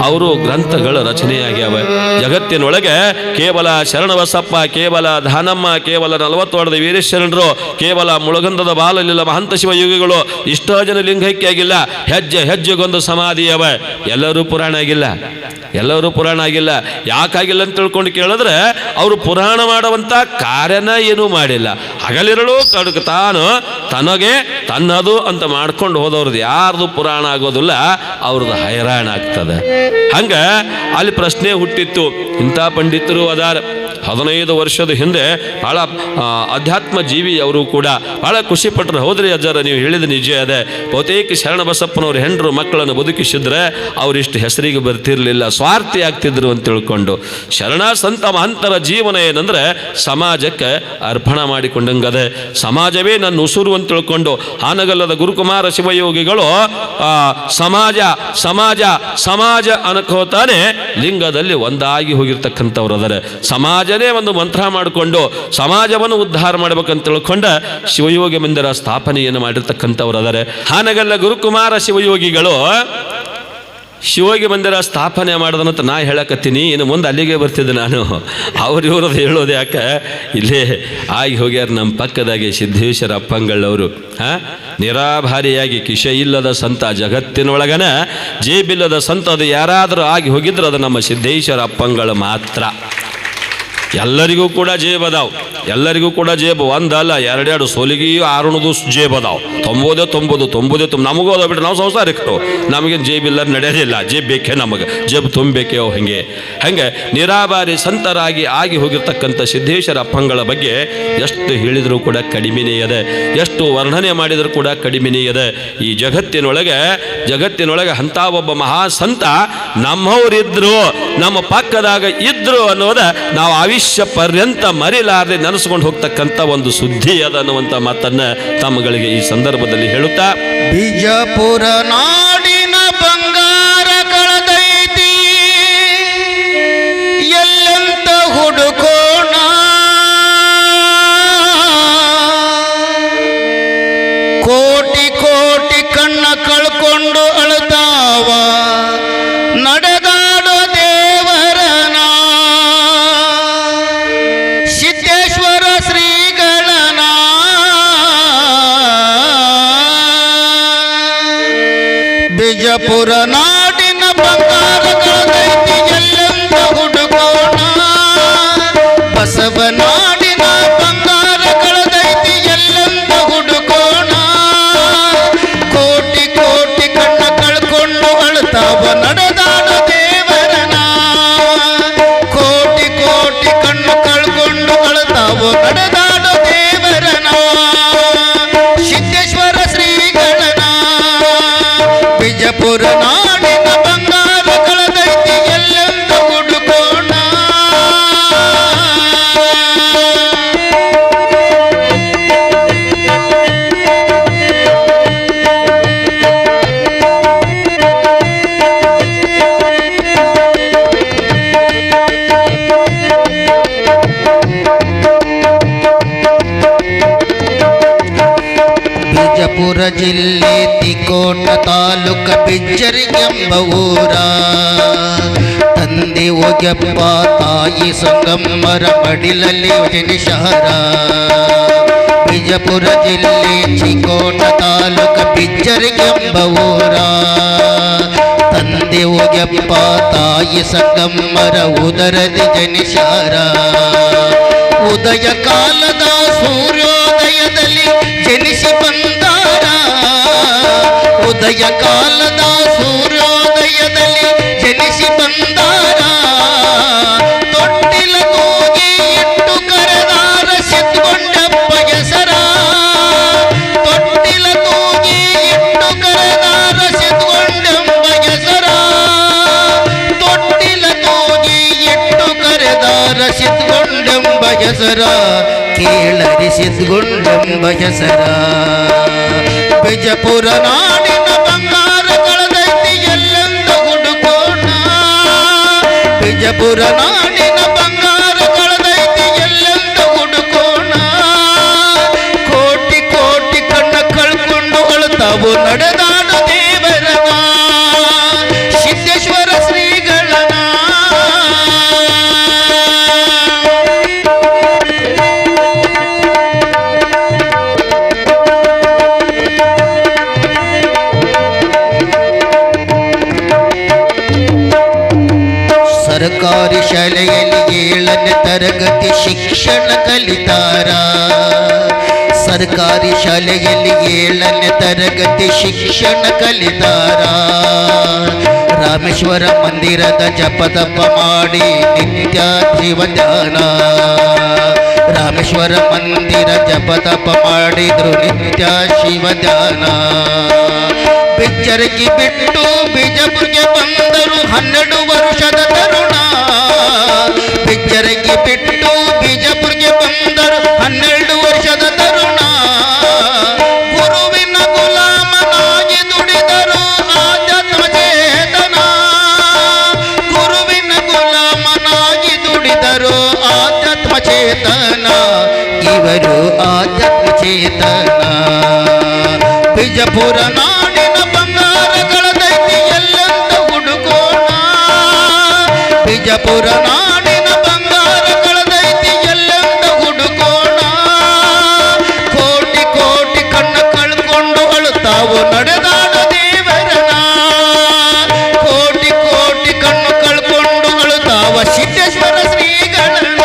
ಅವರು ಗ್ರಂಥಗಳ ರಚನೆ ಆಗ್ಯಾವ. ಜಗತ್ತಿನೊಳಗೆ ಕೇವಲ ಶರಣಬಸಪ್ಪ, ಕೇವಲ ದಾನಮ್ಮ, ಕೇವಲ 40 ವಾರ್ಡದ ವೀರೇಶ್ವರರು, ಕೇವಲ ಮುಳಗಂದದ ಬಾಲಲಿಲ್ಲ ಮಹಂತ ಶಿವಯೋಗಿಗಳು, ಇಷ್ಟೋ ಜನ ಲಿಂಗೈಕ್ಯ ಆಗಿಲ್ಲ. ಹೆಜ್ಜೆ ಹೆಜ್ಜೆಗೊಂದು ಸಮಾಧಿ ಅವ. ಎಲ್ಲರೂ ಪುರಾಣ ಆಗಿಲ್ಲ, ಎಲ್ಲರೂ ಪುರಾಣ ಆಗಿಲ್ಲ. ಯಾಕಾಗಿಲ್ಲ ಅಂತ ತಿಳ್ಕೊಂಡು ಕೇಳಿದ್ರೆ ಅವರು ಪುರಾಣ ಮಾಡುವಂಥ ಕಾರ್ಯನ ಏನೂ ಮಾಡಿಲ್ಲ. ಹಗಲಿರಲು ಕಡುಕು ತಾನು ತನಗೆ ತನ್ನದು ಅಂತ ಮಾಡ್ಕೊಂಡು ಹೋದವ್ರದ್ದು ಯಾರ್ದು ಪುರಾಣ ಆಗೋದಿಲ್ಲ, ಅವ್ರದ್ದು ಹೈರಾಣ ಆಗ್ತದೆ. ಹಂಗೆ ಅಲ್ಲಿ ಪ್ರಶ್ನೆ ಹುಟ್ಟಿತ್ತು. ಇಂಥ ಪಂಡಿತರು ಅದಾರ, 15 ವರ್ಷದ ಹಿಂದೆ ಭಾಳ ಅಧ್ಯಾತ್ಮ ಜೀವಿ ಅವರು ಕೂಡ ಭಾಳ ಖುಷಿಪಟ್ಟರು. ಹೌದ್ರಿ ಅಜ್ಜಾರ, ನೀವು ಹೇಳಿದ ನಿಜ ಅದೇ. ಬಹುತೇಕ ಶರಣಬಸಪ್ಪನವ್ರ ಹೆಂಡರು ಮಕ್ಕಳನ್ನು ಬದುಕಿಸಿದ್ರೆ ಅವರಿಷ್ಟು ಹೆಸರಿಗೆ ಬರ್ತಿರ್ಲಿಲ್ಲ, ಸ್ವಾರ್ಥಿ ಆಗ್ತಿದ್ರು ಅಂತ ತಿಳ್ಕೊಂಡು. ಶರಣ ಸಂತ ಮಹಂತರ ಜೀವನ ಏನಂದ್ರೆ ಸಮಾಜಕ್ಕೆ ಅರ್ಪಣ ಮಾಡಿಕೊಂಡಂಗದೆ. ಸಮಾಜವೇ ನನ್ನ ಉಸುರು ಅಂತ ತಿಳ್ಕೊಂಡು ಹಾನಗಲ್ಲದ ಗುರುಕುಮಾರ ಶಿವಯೋಗಿಗಳು ಸಮಾಜ ಸಮಾಜ ಸಮಾಜ ಅನ್ಕೋತಾನೆ ಲಿಂಗದಲ್ಲಿ ಒಂದಾಗಿ ಹೋಗಿರ್ತಕ್ಕಂಥವ್ರು ಅದರ. ಸಮಾಜನೇ ಒಂದು ಮಂತ್ರ ಮಾಡಿಕೊಂಡು ಸಮಾಜವನ್ನು ಉದ್ಧಾರ ಮಾಡ್ಬೇಕಂತ ತಿಳ್ಕೊಂಡ ಶಿವಯೋಗಿ ಮಂದಿರ ಸ್ಥಾಪನೆಯನ್ನು ಮಾಡಿರ್ತಕ್ಕಂಥವ್ರು ಅದರ. ಹಾನಗಲ್ಲ ಗುರುಕುಮಾರ ಶಿವಯೋಗಿಗಳು ಶಿವಯೋಗಿ ಮಂದಿರ ಸ್ಥಾಪನೆ ಮಾಡೋದಂತ ನಾ ಹೇಳಕತ್ತೀನಿ, ಇನ್ನು ಮುಂದೆ ಅಲ್ಲಿಗೆ ಬರ್ತಿದ್ದೆ ನಾನು. ಇವ್ರದ್ದು ಹೇಳೋದು ಯಾಕೆ, ಇಲ್ಲೇ ಆಗಿ ಹೋಗ್ಯಾರ ನಮ್ಮ ಪಕ್ಕದಾಗೆ ಸಿದ್ದೇಶ್ವರ ಅಪ್ಪಂಗಳವರು. ನಿರಾಭಾರಿಯಾಗಿ ಕಿಶ ಇಲ್ಲದ ಸಂತ ಜಗತ್ತಿನೊಳಗನ ಜೇಬಿಲ್ಲದ ಸಂತ ಅದು ಯಾರಾದರೂ ಆಗಿ ಹೋಗಿದ್ರೆ ಅದು ನಮ್ಮ ಸಿದ್ದೇಶ್ವರ ಅಪ್ಪಂಗಳು ಮಾತ್ರ. ಎಲ್ಲರಿಗೂ ಕೂಡ ಜೇಬ್ ಅದಾವ, ಎಲ್ಲರಿಗೂ ಕೂಡ ಜೇಬು ಒಂದಲ್ಲ ಎರಡೆರಡು ಸೋಲಿಗೆ 6 ಜೇಬ್ ಅದಾವ. ತೊಂಬೋದೇ ನಮಗೂ ಅದ ಬಿಟ್ಟು ನಾವು ಸಂಸಾರಿಕರು, ನಮಗೇನು ಜೇಬಿಲ್ಲ ನಡೆಯೋದಿಲ್ಲ. ಜೇಬ್ ಬೇಕೇ ನಮಗೆ, ಜೇಬು ತುಂಬಬೇಕೇ ಹಂಗೆ ನಿರಾಭಾರಿ ಸಂತರಾಗಿ ಆಗಿ ಹೋಗಿರ್ತಕ್ಕಂಥ ಸಿದ್ದೇಶ್ವರ ಅಪ್ಪಂಗಳ ಬಗ್ಗೆ ಎಷ್ಟು ಹೇಳಿದರೂ ಕೂಡ ಕಡಿಮೆನೇ ಇದೆ, ಎಷ್ಟು ವರ್ಣನೆ ಮಾಡಿದರೂ ಕೂಡ ಕಡಿಮೆನೇ ಇದೆ. ಈ ಜಗತ್ತಿನೊಳಗೆ ಅಂಥ ಒಬ್ಬ ಮಹಾ ಸಂತ ನಮ್ಮವರಿದ್ರು, ನಮ್ಮ ಪಕ್ಕದಾಗ ಇದ್ರು ಅನ್ನೋದ ನಾವು ಆವಿಷ್ಯ ಪರ್ಯಂತ ಮರಿಲಾರದೆ ನೆನೆಸ್ಕೊಂಡು ಹೋಗ್ತಕ್ಕಂಥ ಒಂದು ಸುದ್ದಿ ಅದ ಅನ್ನುವಂಥ ಮಾತನ್ನ ತಮ್ಮಗಳಿಗೆ ಈ ಸಂದರ್ಭದಲ್ಲಿ ಹೇಳುತ್ತಾ, ಬಿಜಾಪುರ ನಾಡಿನ ಬಂಗಾರ ಕಳೆದೈತಿ ಎಲ್ಲಂತ ಹುಡುಕೋಣ, ಕೋಟಿ ಕೋಟಿ ಕಣ್ಣ ಕಳ್ಕೊಂಡು ಅಳತಾವ ನಡೆದಾಡೋ ದೇವರನ ಸಿದ್ದೇಶ್ವರ ಶ್ರೀಗಳನ. ಬಿಜಾಪುರ ನಾಡಿನ ಬಂಗಾರ ಕಳೆದೈತಿ ಎಲ್ಲೆಂದ ಹುಡುಕೋಣ, ಬಸವನಾಡಿನ ಬಂಗಾರ ಕಳೆದೈತಿ ಎಲ್ಲೆಂದ ಹುಡುಕೋಣ, ಕೋಟಿ ಕೋಟಿ ಕಣ್ಣ ಕಳ್ಕೊಂಡು ಅಳ್ತಾವ ನಡೆದಾಡ ದೇವರನ, ಕೋಟಿ ಕೋಟಿ ಕಣ್ಣು ಕಳ್ಕೊಂಡು ಅಳ್ತಾವ ನಡೆದಾಡ ದೇವರನ ಸಿದ್ದೇಶ್ವರ ಶ್ರೀಗಳನ. ಬಿಜಾಪುರ ನಾಡಿನ ಬಂಗಾರ ಕಳೆದೈತಿ ಎಲ್ಲೆಂದ ಹುಡುಕೋಣ. ಬಿಜಾಪುರ ಜಿಲ್ಲೆ ತಿಕೋಟ ತಾಲೂಕ ಬಿಜ್ಜರಿ ಎಂಬ ಊರ, ತಂದೆ ಒಗ್ಯಪ್ಪ ತಾಯಿ ಸಂಗಮ್ಮರ ಮಡಿಲಲ್ಲಿ ಜನಿಸಾರ. ಬಿಜಾಪುರ ಜಿಲ್ಲೆ ಚಿಕೋಟ ತಾಲೂಕ ಬಿಜ್ಜರಿ ಎಂಬ ಊರ, ತಂದೆ ಒಗ್ಯಪ್ಪ ತಾಯಿ ಸಂಗಮ್ಮರ ಉದರದಿ ಜನಿಸಾರ. ಉದಯ ಕಾಲದ ಸೂರ್ಯೋದಯದಲ್ಲಿ ಜನಿಸಿ ಬಂದಾರ, ಉದಯ ಕಾಲದ ಸೂರ್ಯೋದಯದಲ್ಲಿ ಜನಿಸಿ ಬಂದಾರ. ತೊಟ್ಟಿಲ ತೂಗಿ ಇಟ್ಟು ಕರೆದಾರ ಸಿದ್ಧಗೊಂಡಪ್ಪ ಹೆಸರ, ತೊಟ್ಟಿಲ ತೂಗಿ ಇಟ್ಟು ಕರೆದಾರ ಸಿದ್ಧಗೊಂಡಪ್ಪ ಹೆಸರ, ತೊಟ್ಟಿಲ ತೂಗಿ ಇಟ್ಟು ಕರೆದಾರ ಸಿದ್ಧಗೊಂಡಂಬ ಹೆಸರ, ಕೇಳರಿ ಸಿದ್ಧಗೊಂಡಂಬ ಹೆಸರ. ಬಿಜಾಪುರ ನಾಡಿನ ಬಂಗಾರ ಕಳೆದೈತಿ ಎಲ್ಲೆಂದ ಹುಡುಕೋಣ, ಬಿಜಾಪುರ ನಾಡಿನ ಬಂಗಾರ ಕಳೆದೈತಿ ಎಲ್ಲೆಂದ ಹುಡುಕೋಣ, ಕೋಟಿ ಕೋಟಿ ಕಣ್ಣ ಕಳ್ಕೊಂಡು ಅಳ್ತಾವು ನಡೆದಾಡ ದೇವರನ ಸಿದ್ದೇಶ್ವರ ಶ್ರೀಗಳನ. ಸರ್ಕಾರಿ ಶಾಲೆಯಲ್ಲಿ 7ನೇ ತರಗತಿ ಶಿಕ್ಷಣ ಕಲಿತಾರ, ಸರ್ಕಾರಿ ಶಾಲೆಯಲ್ಲಿ 7ನೇ ತರಗತಿ ಶಿಕ್ಷಣ ಕಲಿತಾರ. ರಾಮೇಶ್ವರ ಮಂದಿರದ ಜಪತಪ ಮಾಡಿ ನಿತ್ಯ ಜೀವಧ್ಯಾನ. ರಾಮೇಶ್ವರ ಮಂದಿರ ಜಪತಪ ಮಾಡಿದ್ರು ನಿತ್ಯ ಶಿವಧ್ಯಾನ. ಬಿಚ್ಚರಗಿ ಬಿಟ್ಟು ಬಿಜಾಪುರ್ಗೆ ಬಂದರು 12 ವರ್ಷದ ತರುಣ. ಬಿಚ್ಚರಗಿ ಬಿಟ್ಟು ಬಿಜಾಪುರ್ಗೆ ಬಂದರು 12 ವರ್ಷದ ತರುಣ. ಗುರುವಿನ ಗುಲಾಮನಾಗಿ ದುಡಿದರು ಆಧ್ಯಾತ್ಮ ಚೇತನ. ಗುರುವಿನ ಗುಲಾಮನಾಗಿ ದುಡಿದರು ಆಧ್ಯಾತ್ಮ ಚೇತನ. ಇವರು ಆಧ್ಯಾತ್ಮ ಚೇತನ. ಬಿಜಾಪುರ ನಾಡಿನ ಬಂಗಾರಗಳದೈತಿ ಎಲ್ಲೆಂದು ಹುಡುಕೋಣ. ಬಿಜಾಪುರ ನಾಡಿನ ಬಂಗಾರಗಳದೈತಿ ಎಲ್ಲೆಂದು ಹುಡುಕೋಣ. ಕೋಟಿ ಕೋಟಿ ಕಣ್ಣ ಕಳ್ಕೊಂಡು ಅಳುತ್ತಾವು ನಡೆದಾಡ ದೇವರನ. ಕೋಟಿ ಕೋಟಿ ಕಣ್ಣು ಕಳ್ಕೊಂಡು ಅಳುತ್ತಾವ ಸಿದ್ದೇಶ್ವರ ಶ್ರೀಗಳನ್ನ.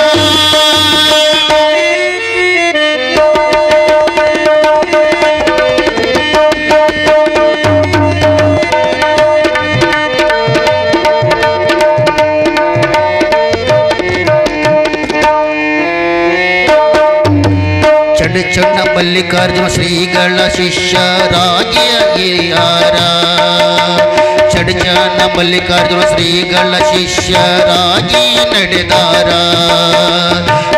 ಚಣ್ಣ ಮಲ್ಲಿಕಾರ್ಜುನ ಶ್ರೀಗಳ ಶಿಷ್ಯರಾಗಿ ಹಿರಿಯಾರ. ಚಣ್ಣ ಮಲ್ಲಿಕಾರ್ಜುನ ಶ್ರೀಗಳ ಶಿಷ್ಯರಾಗಿ ನಡೆದಾರ.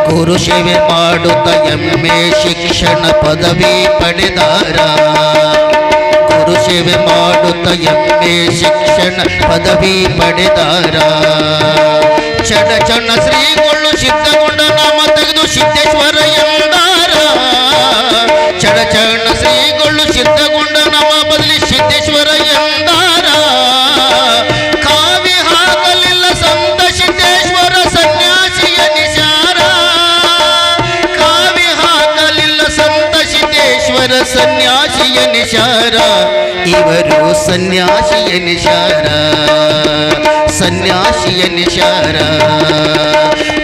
ಗುರು ಸೇವೆ ಮಾಡುತ್ತ ಎಮ್ಮೆ ಶಿಕ್ಷಣ ಪದವಿ ಪಡೆದಾರ. ಗುರು ಸೇವೆ ಮಾಡುತ್ತ ಎಮ್ಮೆ ಶಿಕ್ಷಣ ಪದವಿ ಪಡೆದಾರ. ಚಣ್ಣ ಶ್ರೀಗಳು ಸಿದ್ಧಗೊಂಡ ನಾಮ ತೆಗೆದು ಸಿದ್ದೇಶ್ವರ ಎಂದಾರ. ಚಣ್ಣ ಶ್ರೀಗಳು ಸಿದ್ಧಗೊಂಡ ನಾಮ ಬದಲಿ ಸಿದ್ದೇಶ್ವರ ಎಂದಾರ. ಕಾವಿ ಹಾಕಲಿಲ್ಲ ಸಂತ ಸಿದ್ದೇಶ್ವರ ಸನ್ಯಾಸಿಯ ನಿಶಾರ. ಕಾವಿ ಹಾಕಲಿಲ್ಲ ಸಂತ ಸಿದ್ದೇಶ್ವರ ಸನ್ಯಾಸಿಯ ನಿಶಾರ. ಇವರು ಸನ್ಯಾಸಿಯ ನಿಶಾರ. ಸನ್ಯಾಸಿಯ ನಿಶಾರ.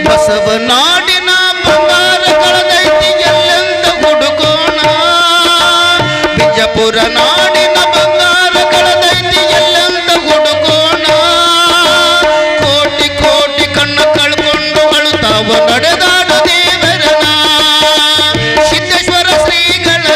ಬಸವನಾಡಿನ ಬಂಗಾರಗಳದೈತಿ ಎಲ್ಲೆಂದು ಹುಡುಕೋಣ. ಬಿಜಾಪುರ ನಾಡಿನ ಬಂಗಾರಗಳದೈತಿ ಎಲ್ಲೆಂದು ಹುಡುಕೋಣ. ಕೋಟಿ ಕೋಟಿ ಕಣ್ಣ ಕಳ್ಕೊಂಡು ಅಳುತ್ತಾವ ನಡೆದಾಡ ದೇವರನ ಸಿದ್ದೇಶ್ವರ ಶ್ರೀಗಳನ.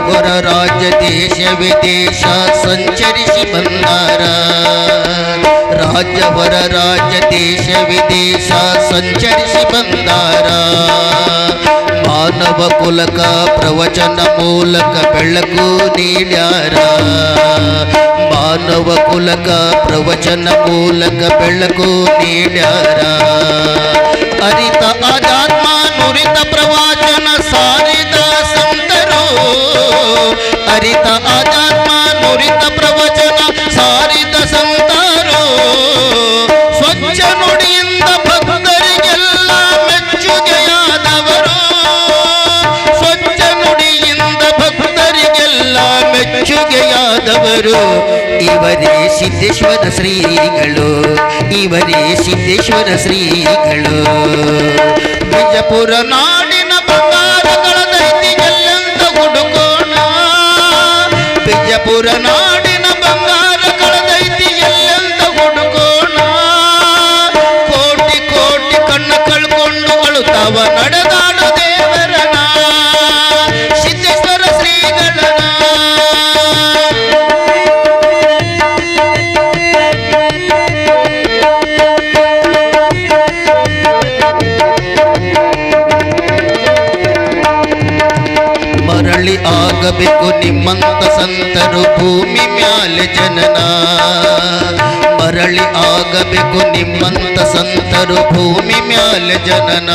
ಹೊರ ರಾಜ್ಯ ದೇಶ ವಿದೇಶ ಸಂಚರಿಸಿ ಬಂದಾರ. ರಾಜ್ಯ ಹೊರ ರಾಜ್ಯ ದೇಶ ವಿದೇಶ ಸಂಚರಿಸಿ ಬಂದಾರ. ಮಾನವ ಕುಲಕ ಪ್ರವಚನ ಮೂಲಕ ಬೆಳಕು ನೀಡ್ಯಾರ. ಮಾನವ ಕುಲಕ ಪ್ರವಚನ ಮೂಲಕ ಬೆಳಕು ನೀಡ್ಯಾರ. ಅರಿತ ಆಧ್ಯಾತ್ಮ ನುರಿತ ಪ್ರವಚನ ಸಾರಿದ ಸಂತರು. ಅರಿತ ಆಧ್ಯಾತ್ಮ ನುರಿತ ಪ್ರವಚನ ಸಾರಿದ ಸಂತರು. ಸ್ವಚ್ಛ ನುಡಿಯಿಂದ ಭಕ್ತರಿಗೆಲ್ಲ ಮೆಚ್ಚುಗೆಯಾದವರು. ಸ್ವಚ್ಛ ನುಡಿಯಿಂದ ಭಕ್ತರಿಗೆಲ್ಲ ಮೆಚ್ಚುಗೆಯಾದವರು. ಇವರೇ ಸಿದ್ದೇಶ್ವರ ಶ್ರೀಗಳು. ಇವರೇ ಸಿದ್ದೇಶ್ವರ ಶ್ರೀಗಳು. ಬಿಜಾಪುರ ನಾಡಿನ ಬಂಗಾರಗಳದೈತಿ ಎಲ್ಲೆಂದು ಹುಡುಕೋಣ. ಬಿಜಾಪುರ ನಾಡಿನ ಬಂಗಾರಗಳದೈತಿ ಎಲ್ಲೆಂದು ಹುಡುಕೋಣ. ಕೋಟಿ ಕೋಟಿ ಕಣ್ಣ ಕಳ್ಕೊಂಡು ಅಳುತ್ತಾವ ನಡೆದಾಡ ದೇವರನ ಸಿದ್ದೇಶ್ವರ ಶ್ರೀಗಳನ. ಮರಳಿ ಆಗಬೇಕು ನಿಮ್ಮಂತ ಸಂತರು ಭೂಮಿ ಮ್ಯಾಲೆ ಜನನ. ಮರಳಿ ಆಗಬೇಕು ನಿಮ್ಮಂತ ಸಂತರು ಭೂಮಿ ಮ್ಯಾಲೆ ಜನನ.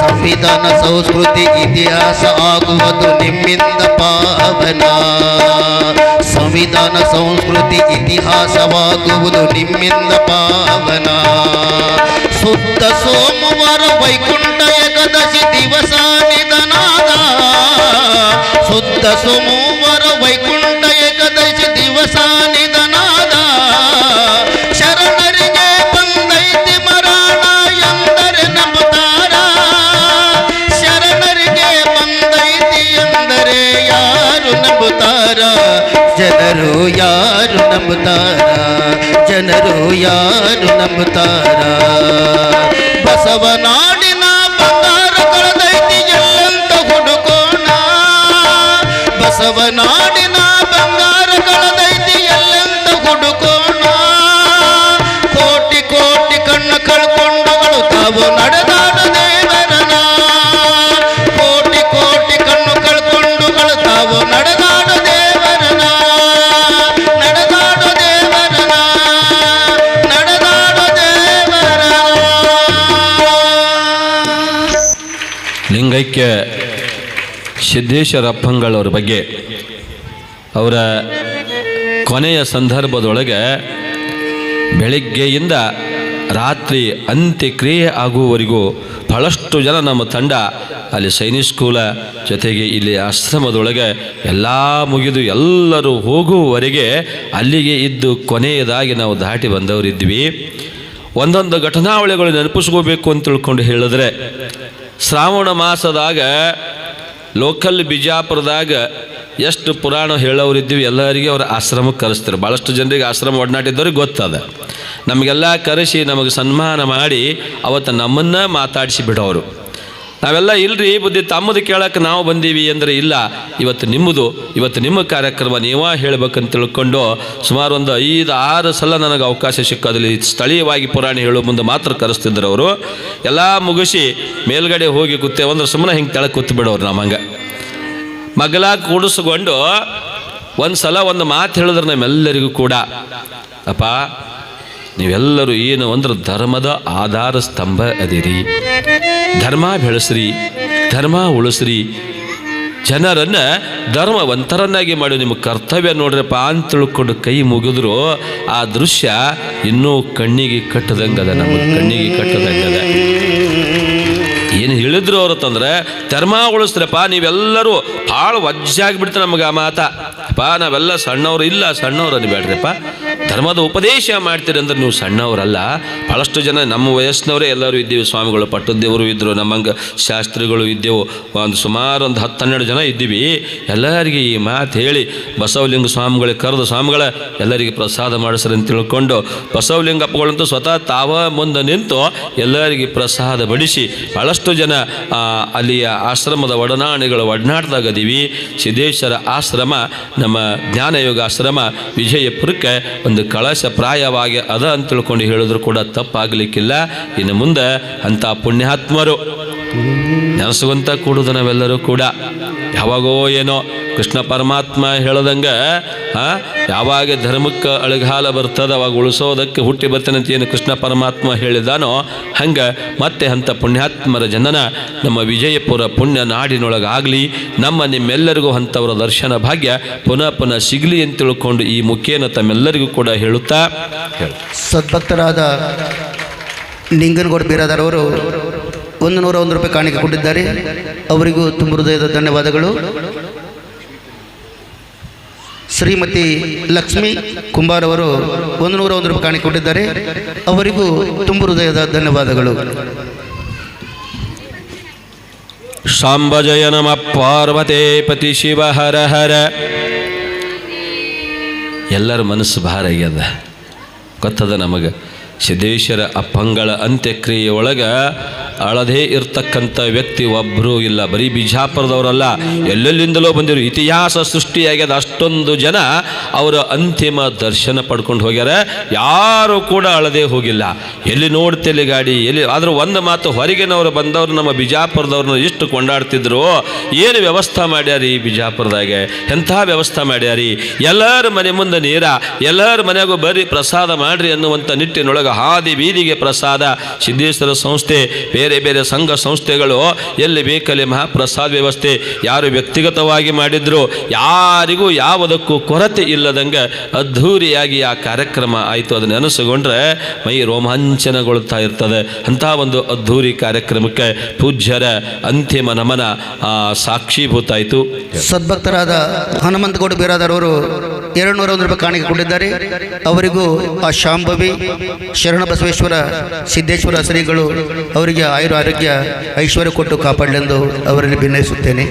ಸಂವಿಧಾನ ಸಂಸ್ಕೃತಿ ಇತಿಹಾಸ ಆಗುವುದು ನಿಮ್ಮಿಂದ ಪಾವನ. ಸಂವಿಧಾನ ಸಂಸ್ಕೃತಿ ಇತಿಹಾಸವಾಗುವುದು ನಿಮ್ಮಿಂದ ಪಾವನ. ಶುದ್ಧ ಸೋಮವಾರ ವೈಕುಂಠ ಏಕಾದಶಿ ದಿವಸ ನಿಧನಾದ. ಶುದ್ಧ ಸೋಮವಾರ ವೈಕುಂಠ ಏಕಾದಶಿ ದಿವಸ ನಂಬುತ್ತಾರ ಜನರು ಯಾರು ನಂಬುತ್ತಾರ ಜನರು ಯಾರು ನಂಬುತ್ತಾರ ಬಸವನಾಡಿನ ಬಂಗಾರ ಕಳೆದೈತಿ ಎಲ್ಲಂತ ಹುಡುಕೋಣ ಬಸವನಾಡಿನ ಬಂಗಾರ ಕಳೆದೈತಿ ಎಲ್ಲಂತ ಹುಡುಕೋಣ ಕೋಟಿ ಕೋಟಿ ಕಣ್ಣು ಕಳ್ಕೊಂಡುಗಳು ತಾವು ನಡೆದಾಡ ದೇವರನ ಕೋಟಿ ಕೋಟಿ ಕಣ್ಣು ಕಳ್ಕೊಂಡುಗಳು ತಾವು ನಡೆದಾಡ ದೇವರನ ನಡೆದಾಡ ದೇವರನ ನಡೆದಾಡ ದೇವರನ. ಲಿಂಗೈಕ್ಯ ಸಿದ್ದೇಶ್ವರ ಅಪ್ಪಂಗಳವ್ರ ಬಗ್ಗೆ ಅವರ ಕೊನೆಯ ಸಂದರ್ಭದೊಳಗೆ ಬೆಳಗ್ಗೆಯಿಂದ ರಾತ್ರಿ ಅಂತ್ಯಕ್ರಿಯೆ ಆಗುವವರೆಗೂ ಬಹಳಷ್ಟು ಜನ ನಮ್ಮ ತಂಡ ಅಲ್ಲಿ ಸೈನಿಕ್ ಸ್ಕೂಲ ಜೊತೆಗೆ ಇಲ್ಲಿ ಆಶ್ರಮದೊಳಗೆ ಎಲ್ಲ ಮುಗಿದು ಎಲ್ಲರೂ ಹೋಗುವವರೆಗೆ ಅಲ್ಲಿಗೆ ಇದ್ದು ಕೊನೆಯದಾಗಿ ನಾವು ದಾಟಿ ಬಂದವರಿದ್ವಿ. ಒಂದೊಂದು ಘಟನಾವಳಿಗಳು ನೆನಪಿಸ್ಕೋಬೇಕು ಅಂತ ತಿಳ್ಕೊಂಡು ಹೇಳಿದ್ರೆ ಶ್ರಾವಣ ಮಾಸದಾಗ ಲೋಕಲ್ ಬಿಜಾಪುರದಾಗ ಎಷ್ಟು ಪುರಾಣ ಹೇಳೋರಿದ್ದೀವಿ ಎಲ್ಲರಿಗೆ ಅವ್ರ ಆಶ್ರಮಕ್ಕೆ ಕರೆಸ್ತಾರೆ. ಭಾಳಷ್ಟು ಜನರಿಗೆ ಆಶ್ರಮ ಒಡನಾಟಿದ್ದವ್ರಿಗೆ ಗೊತ್ತದ. ನಮಗೆಲ್ಲ ಕರೆಸಿ ನಮಗೆ ಸನ್ಮಾನ ಮಾಡಿ ಅವತ್ತು ನಮ್ಮನ್ನು ಮಾತಾಡಿಸಿ ಬಿಡೋರು. ನಾವೆಲ್ಲ ಇಲ್ರಿ ಬುದ್ಧಿ ತಮ್ಮದು ಕೇಳಕ್ಕೆ ನಾವು ಬಂದೀವಿ ಅಂದರೆ ಇಲ್ಲ, ಇವತ್ತು ನಿಮ್ಮದು, ಇವತ್ತು ನಿಮ್ಮ ಕಾರ್ಯಕ್ರಮ ನೀವೇ ಹೇಳ್ಬೇಕಂತ ತಿಳ್ಕೊಂಡು ಸುಮಾರು ಒಂದು 5-6 ಸಲ ನನಗೆ ಅವಕಾಶ ಸಿಕ್ಕೋದಿಲ್ಲ. ಸ್ಥಳೀಯವಾಗಿ ಪುರಾಣ ಹೇಳೋ ಮುಂದೆ ಮಾತ್ರ ಕರೆಸ್ತಿದ್ರು ಅವರು. ಎಲ್ಲ ಮುಗಿಸಿ ಮೇಲ್ಗಡೆ ಹೋಗಿ ಕೂತೇವೆ ಅಂದ್ರೆ ಸುಮ್ಮನೆ ಹಿಂಗೆ ತೆಳಗೆ ಕೂತು ಬಿಡೋರು. ನಮ್ಮಂಗೆ ಮಗಲ ಕೂಡಿಸ್ಕೊಂಡು ಒಂದು ಸಲ ಒಂದು ಮಾತು ಹೇಳಿದ್ರೆ ನಮ್ಮೆಲ್ಲರಿಗೂ ಕೂಡ, ಅಪ್ಪ ನೀವೆಲ್ಲರೂ ಏನು ಅಂದ್ರೆ ಧರ್ಮದ ಆಧಾರ ಸ್ತಂಭ ಅದಿರಿ, ಧರ್ಮ ಬೆಳೆಸ್ರಿ, ಧರ್ಮ ಉಳಿಸ್ರಿ, ಜನರನ್ನು ಧರ್ಮವಂತರನ್ನಾಗಿ ಮಾಡಿ ನಿಮ್ಮ ಕರ್ತವ್ಯ ನೋಡ್ರಪ್ಪ ಅಂತ ತಿಳ್ಕೊಂಡು ಕೈ ಮುಗಿದ್ರು ಆ ದೃಶ್ಯ ಇನ್ನೂ ಕಣ್ಣಿಗೆ ಕಟ್ಟದಂಗದ, ನಮಗೆ ಕಣ್ಣಿಗೆ ಕಟ್ಟದಂಗದ. ಏನು ಹೇಳಿದ್ರು ಅವರು ತಂದ್ರೆ ಧರ್ಮ ಉಳಿಸ್ರಪ್ಪ, ನೀವೆಲ್ಲರೂ ಭಾಳ ವಜ್ಜಾಗಿಬಿಡ್ತಾರೆ ನಮಗೆ ಆ ಮಾತ. ಅಪ್ಪ ನಾವೆಲ್ಲ ಸಣ್ಣವರು, ಇಲ್ಲ ಸಣ್ಣವ್ರು ಅನ್ಬೇಡ್ರಪ್ಪ, ಧರ್ಮದ ಉಪದೇಶ ಮಾಡ್ತೀರಿ ಅಂದ್ರೆ ನೀವು ಸಣ್ಣವರಲ್ಲ. ಭಾಳಷ್ಟು ಜನ ನಮ್ಮ ವಯಸ್ಸಿನವರೇ ಎಲ್ಲರೂ ಇದ್ದೀವಿ. ಸ್ವಾಮಿಗಳು ಪಟ್ಟದೇವರು ಇದ್ದರು, ನಮ್ಮಂಗೆ ಶಾಸ್ತ್ರಿಗಳು ಇದ್ದೆವು, ಒಂದು ಸುಮಾರು ಒಂದು 10-12 ಜನ ಇದ್ದೀವಿ. ಎಲ್ಲರಿಗೆ ಈ ಮಾತು ಹೇಳಿ ಬಸವಲಿಂಗ ಸ್ವಾಮಿಗಳಿಗೆ ಕರೆದು, ಸ್ವಾಮಿಗಳ ಎಲ್ಲರಿಗೆ ಪ್ರಸಾದ ಮಾಡಿಸ್ರಿ ಅಂತ ತಿಳ್ಕೊಂಡು ಬಸವಲಿಂಗಪ್ಪಗಳಂತೂ ಸ್ವತಃ ತಾವ ಮುಂದೆ ನಿಂತು ಎಲ್ಲರಿಗೆ ಪ್ರಸಾದ ಬಡಿಸಿ ಭಾಳಷ್ಟು ಜನ ಅಲ್ಲಿಯ ಆಶ್ರಮದ ಒಡನಾಟದಾಗದೀವಿ. ಸಿದ್ದೇಶ್ವರ ಆಶ್ರಮ ನಮ್ಮ ಜ್ಞಾನಯೋಗ ಆಶ್ರಮ ವಿಜಯಪುರಕ್ಕೆ ಒಂದು ಕಳಶ ಪ್ರಾಯವಾಗಿ ಅದ ಅಂತ ತಿಳ್ಕೊಂಡು ಹೇಳಿದ್ರು ಕೂಡ ತಪ್ಪಾಗಲಿಕ್ಕಿಲ್ಲ. ಇನ್ನು ಮುಂದೆ ಅಂಥ ಪುಣ್ಯಾತ್ಮರು ನೆನೆಸುವಂತ ಕೂಡುದು ನಾವೆಲ್ಲರೂ ಕೂಡ. ಯಾವಾಗೋ ಏನೋ ಕೃಷ್ಣ ಪರಮಾತ್ಮ ಹೇಳದಂಗೆ ಯಾವಾಗ ಧರ್ಮಕ್ಕೆ ಅಳಗಾಲ ಬರ್ತದೆ ಅವಾಗ ಉಳಿಸೋದಕ್ಕೆ ಹುಟ್ಟಿ ಬರ್ತಾನಂತ ಏನು ಕೃಷ್ಣ ಪರಮಾತ್ಮ ಹೇಳಿದಾನೋ ಹಂಗೆ ಮತ್ತೆ ಅಂಥ ಪುಣ್ಯಾತ್ಮರ ಜನನ ನಮ್ಮ ವಿಜಯಪುರ ಪುಣ್ಯ ನಾಡಿನೊಳಗಾಗಲಿ, ನಮ್ಮ ನಿಮ್ಮೆಲ್ಲರಿಗೂ ಅಂಥವರ ದರ್ಶನ ಭಾಗ್ಯ ಪುನಃ ಪುನಃ ಸಿಗಲಿ ಅಂತ ತಿಳ್ಕೊಂಡು ಈ ಮುಖೇನ ತಮ್ಮೆಲ್ಲರಿಗೂ ಕೂಡ ಹೇಳುತ್ತಾ ಸದ್ಭಕ್ತರಾದ ನಿಂಗನಗೌಡ ಬೀರಾದರವರು 101 ರೂಪಾಯಿ ಕಾಣಿಕೆ ಕೊಟ್ಟಿದ್ದಾರೆ. ಅವರಿಗೂ ತುಂಬ ಹೃದಯದ ಧನ್ಯವಾದಗಳು. ಶ್ರೀಮತಿ ಲಕ್ಷ್ಮೀ ಕುಂಬಾರ್ ಅವರು 101 ರೂಪಾಯಿ ಕಾಣಿಕೆ ಕೊಟ್ಟಿದ್ದಾರೆ. ಅವರಿಗೂ ತುಂಬ ಹೃದಯದ ಧನ್ಯವಾದಗಳು. ಶಾಂಬ ಜಯ ನಮ ಪಾರ್ವತೇ ಪತಿ ಶಿವ ಹರ ಹರ. ಎಲ್ಲರ ಮನಸ್ಸು ಭಾರ ಆಗ್ಯದ, ಗೊತ್ತದ ನಮಗೆ. ಸಿದ್ದೇಶ್ವರ ಅಪ್ಪಂಗಳ ಅಂತ್ಯಕ್ರಿಯೆ ಒಳಗೆ ಅಳದೇ ಇರ್ತಕ್ಕಂಥ ವ್ಯಕ್ತಿ ಒಬ್ಬರೂ ಇಲ್ಲ. ಬರೀ ಬಿಜಾಪುರದವರಲ್ಲ, ಎಲ್ಲೆಲ್ಲಿಂದಲೋ ಬಂದಿರು. ಇತಿಹಾಸ ಸೃಷ್ಟಿಯಾಗ್ಯದ. ಅಷ್ಟೊಂದು ಜನ ಅವರ ಅಂತಿಮ ದರ್ಶನ ಪಡ್ಕೊಂಡು ಹೋಗ್ಯಾರ. ಯಾರು ಕೂಡ ಅಳದೇ ಹೋಗಿಲ್ಲ. ಎಲ್ಲಿ ನೋಡ್ತೇಲಿ ಗಾಡಿ ಎಲ್ಲಿ ಆದರೂ ಒಂದು ಮಾತು, ಹೊರಗಿನವರು ಬಂದವರು ನಮ್ಮ ಬಿಜಾಪುರದವ್ರನ್ನ ಇಷ್ಟು ಕೊಂಡಾಡ್ತಿದ್ರು. ಏನು ವ್ಯವಸ್ಥೆ ಮಾಡ್ಯಾರಿ ಬಿಜಾಪುರದಾಗೆ, ಎಂಥ ವ್ಯವಸ್ಥೆ ಮಾಡ್ಯಾರಿ. ಎಲ್ಲರ ಮನೆ ಮುಂದೆ ನೀರ, ಎಲ್ಲರ ಮನೆಗೂ ಬರೀ ಪ್ರಸಾದ ಮಾಡ್ರಿ ಅನ್ನುವಂಥ ನಿಟ್ಟಿನೊಳಗೆ ಹಾದಿ ಬೀದಿಗೆ ಪ್ರಸಾದ. ಸಿದ್ದೇಶ್ವರ ಸಂಸ್ಥೆ, ಬೇರೆ ಬೇರೆ ಸಂಘ ಸಂಸ್ಥೆಗಳು ಎಲ್ಲಿ ಬೇಕಲ್ಲಿ ಮಹಾಪ್ರಸಾದ ವ್ಯವಸ್ಥೆ ಯಾರು ವ್ಯಕ್ತಿಗತವಾಗಿ ಮಾಡಿದ್ರು. ಯಾರಿಗೂ ಯಾವುದಕ್ಕೂ ಕೊರತೆ ಇಲ್ಲದಂಗೆ ಅದ್ಧೂರಿಯಾಗಿ ಆ ಕಾರ್ಯಕ್ರಮ ಆಯಿತು. ಅದನ್ನು ನೆನೆಸಿಕೊಂಡ್ರೆ ಮೈ ರೋಮಾಂಚನಗೊಳ್ತಾ ಇರ್ತದೆ. ಅಂಥ ಒಂದು ಅದ್ಧೂರಿ ಕಾರ್ಯಕ್ರಮಕ್ಕೆ ಪೂಜ್ಯರ ಅಂತಿಮ ನಮನ ಸಾಕ್ಷೀಭೂತ ಆಯಿತು. ಸದ್ಭಕ್ತರಾದ ಹನುಮಂತಗೌಡ ಬೀರಾದರವರು 201 ರೂಪಾಯಿ ಕಾಣಿಕೆ ಕೊಟ್ಟಿದ್ದಾರೆ. ಅವರಿಗೂ ಆ ಶಾಂಭವಿ ಶರಣಬಸವೇಶ್ವರ ಸಿದ್ದೇಶ್ವರ ಶ್ರೀಗಳು ಅವರಿಗೆ ಆಯುರ ಆರೋಗ್ಯ ಐಶ್ವರ್ಯ ಕೊಟ್ಟು ಕಾಪಾಡಲೆಂದು ಅವರಲ್ಲಿ ಭಿನ್ನಯಿಸುತ್ತೇನೆ.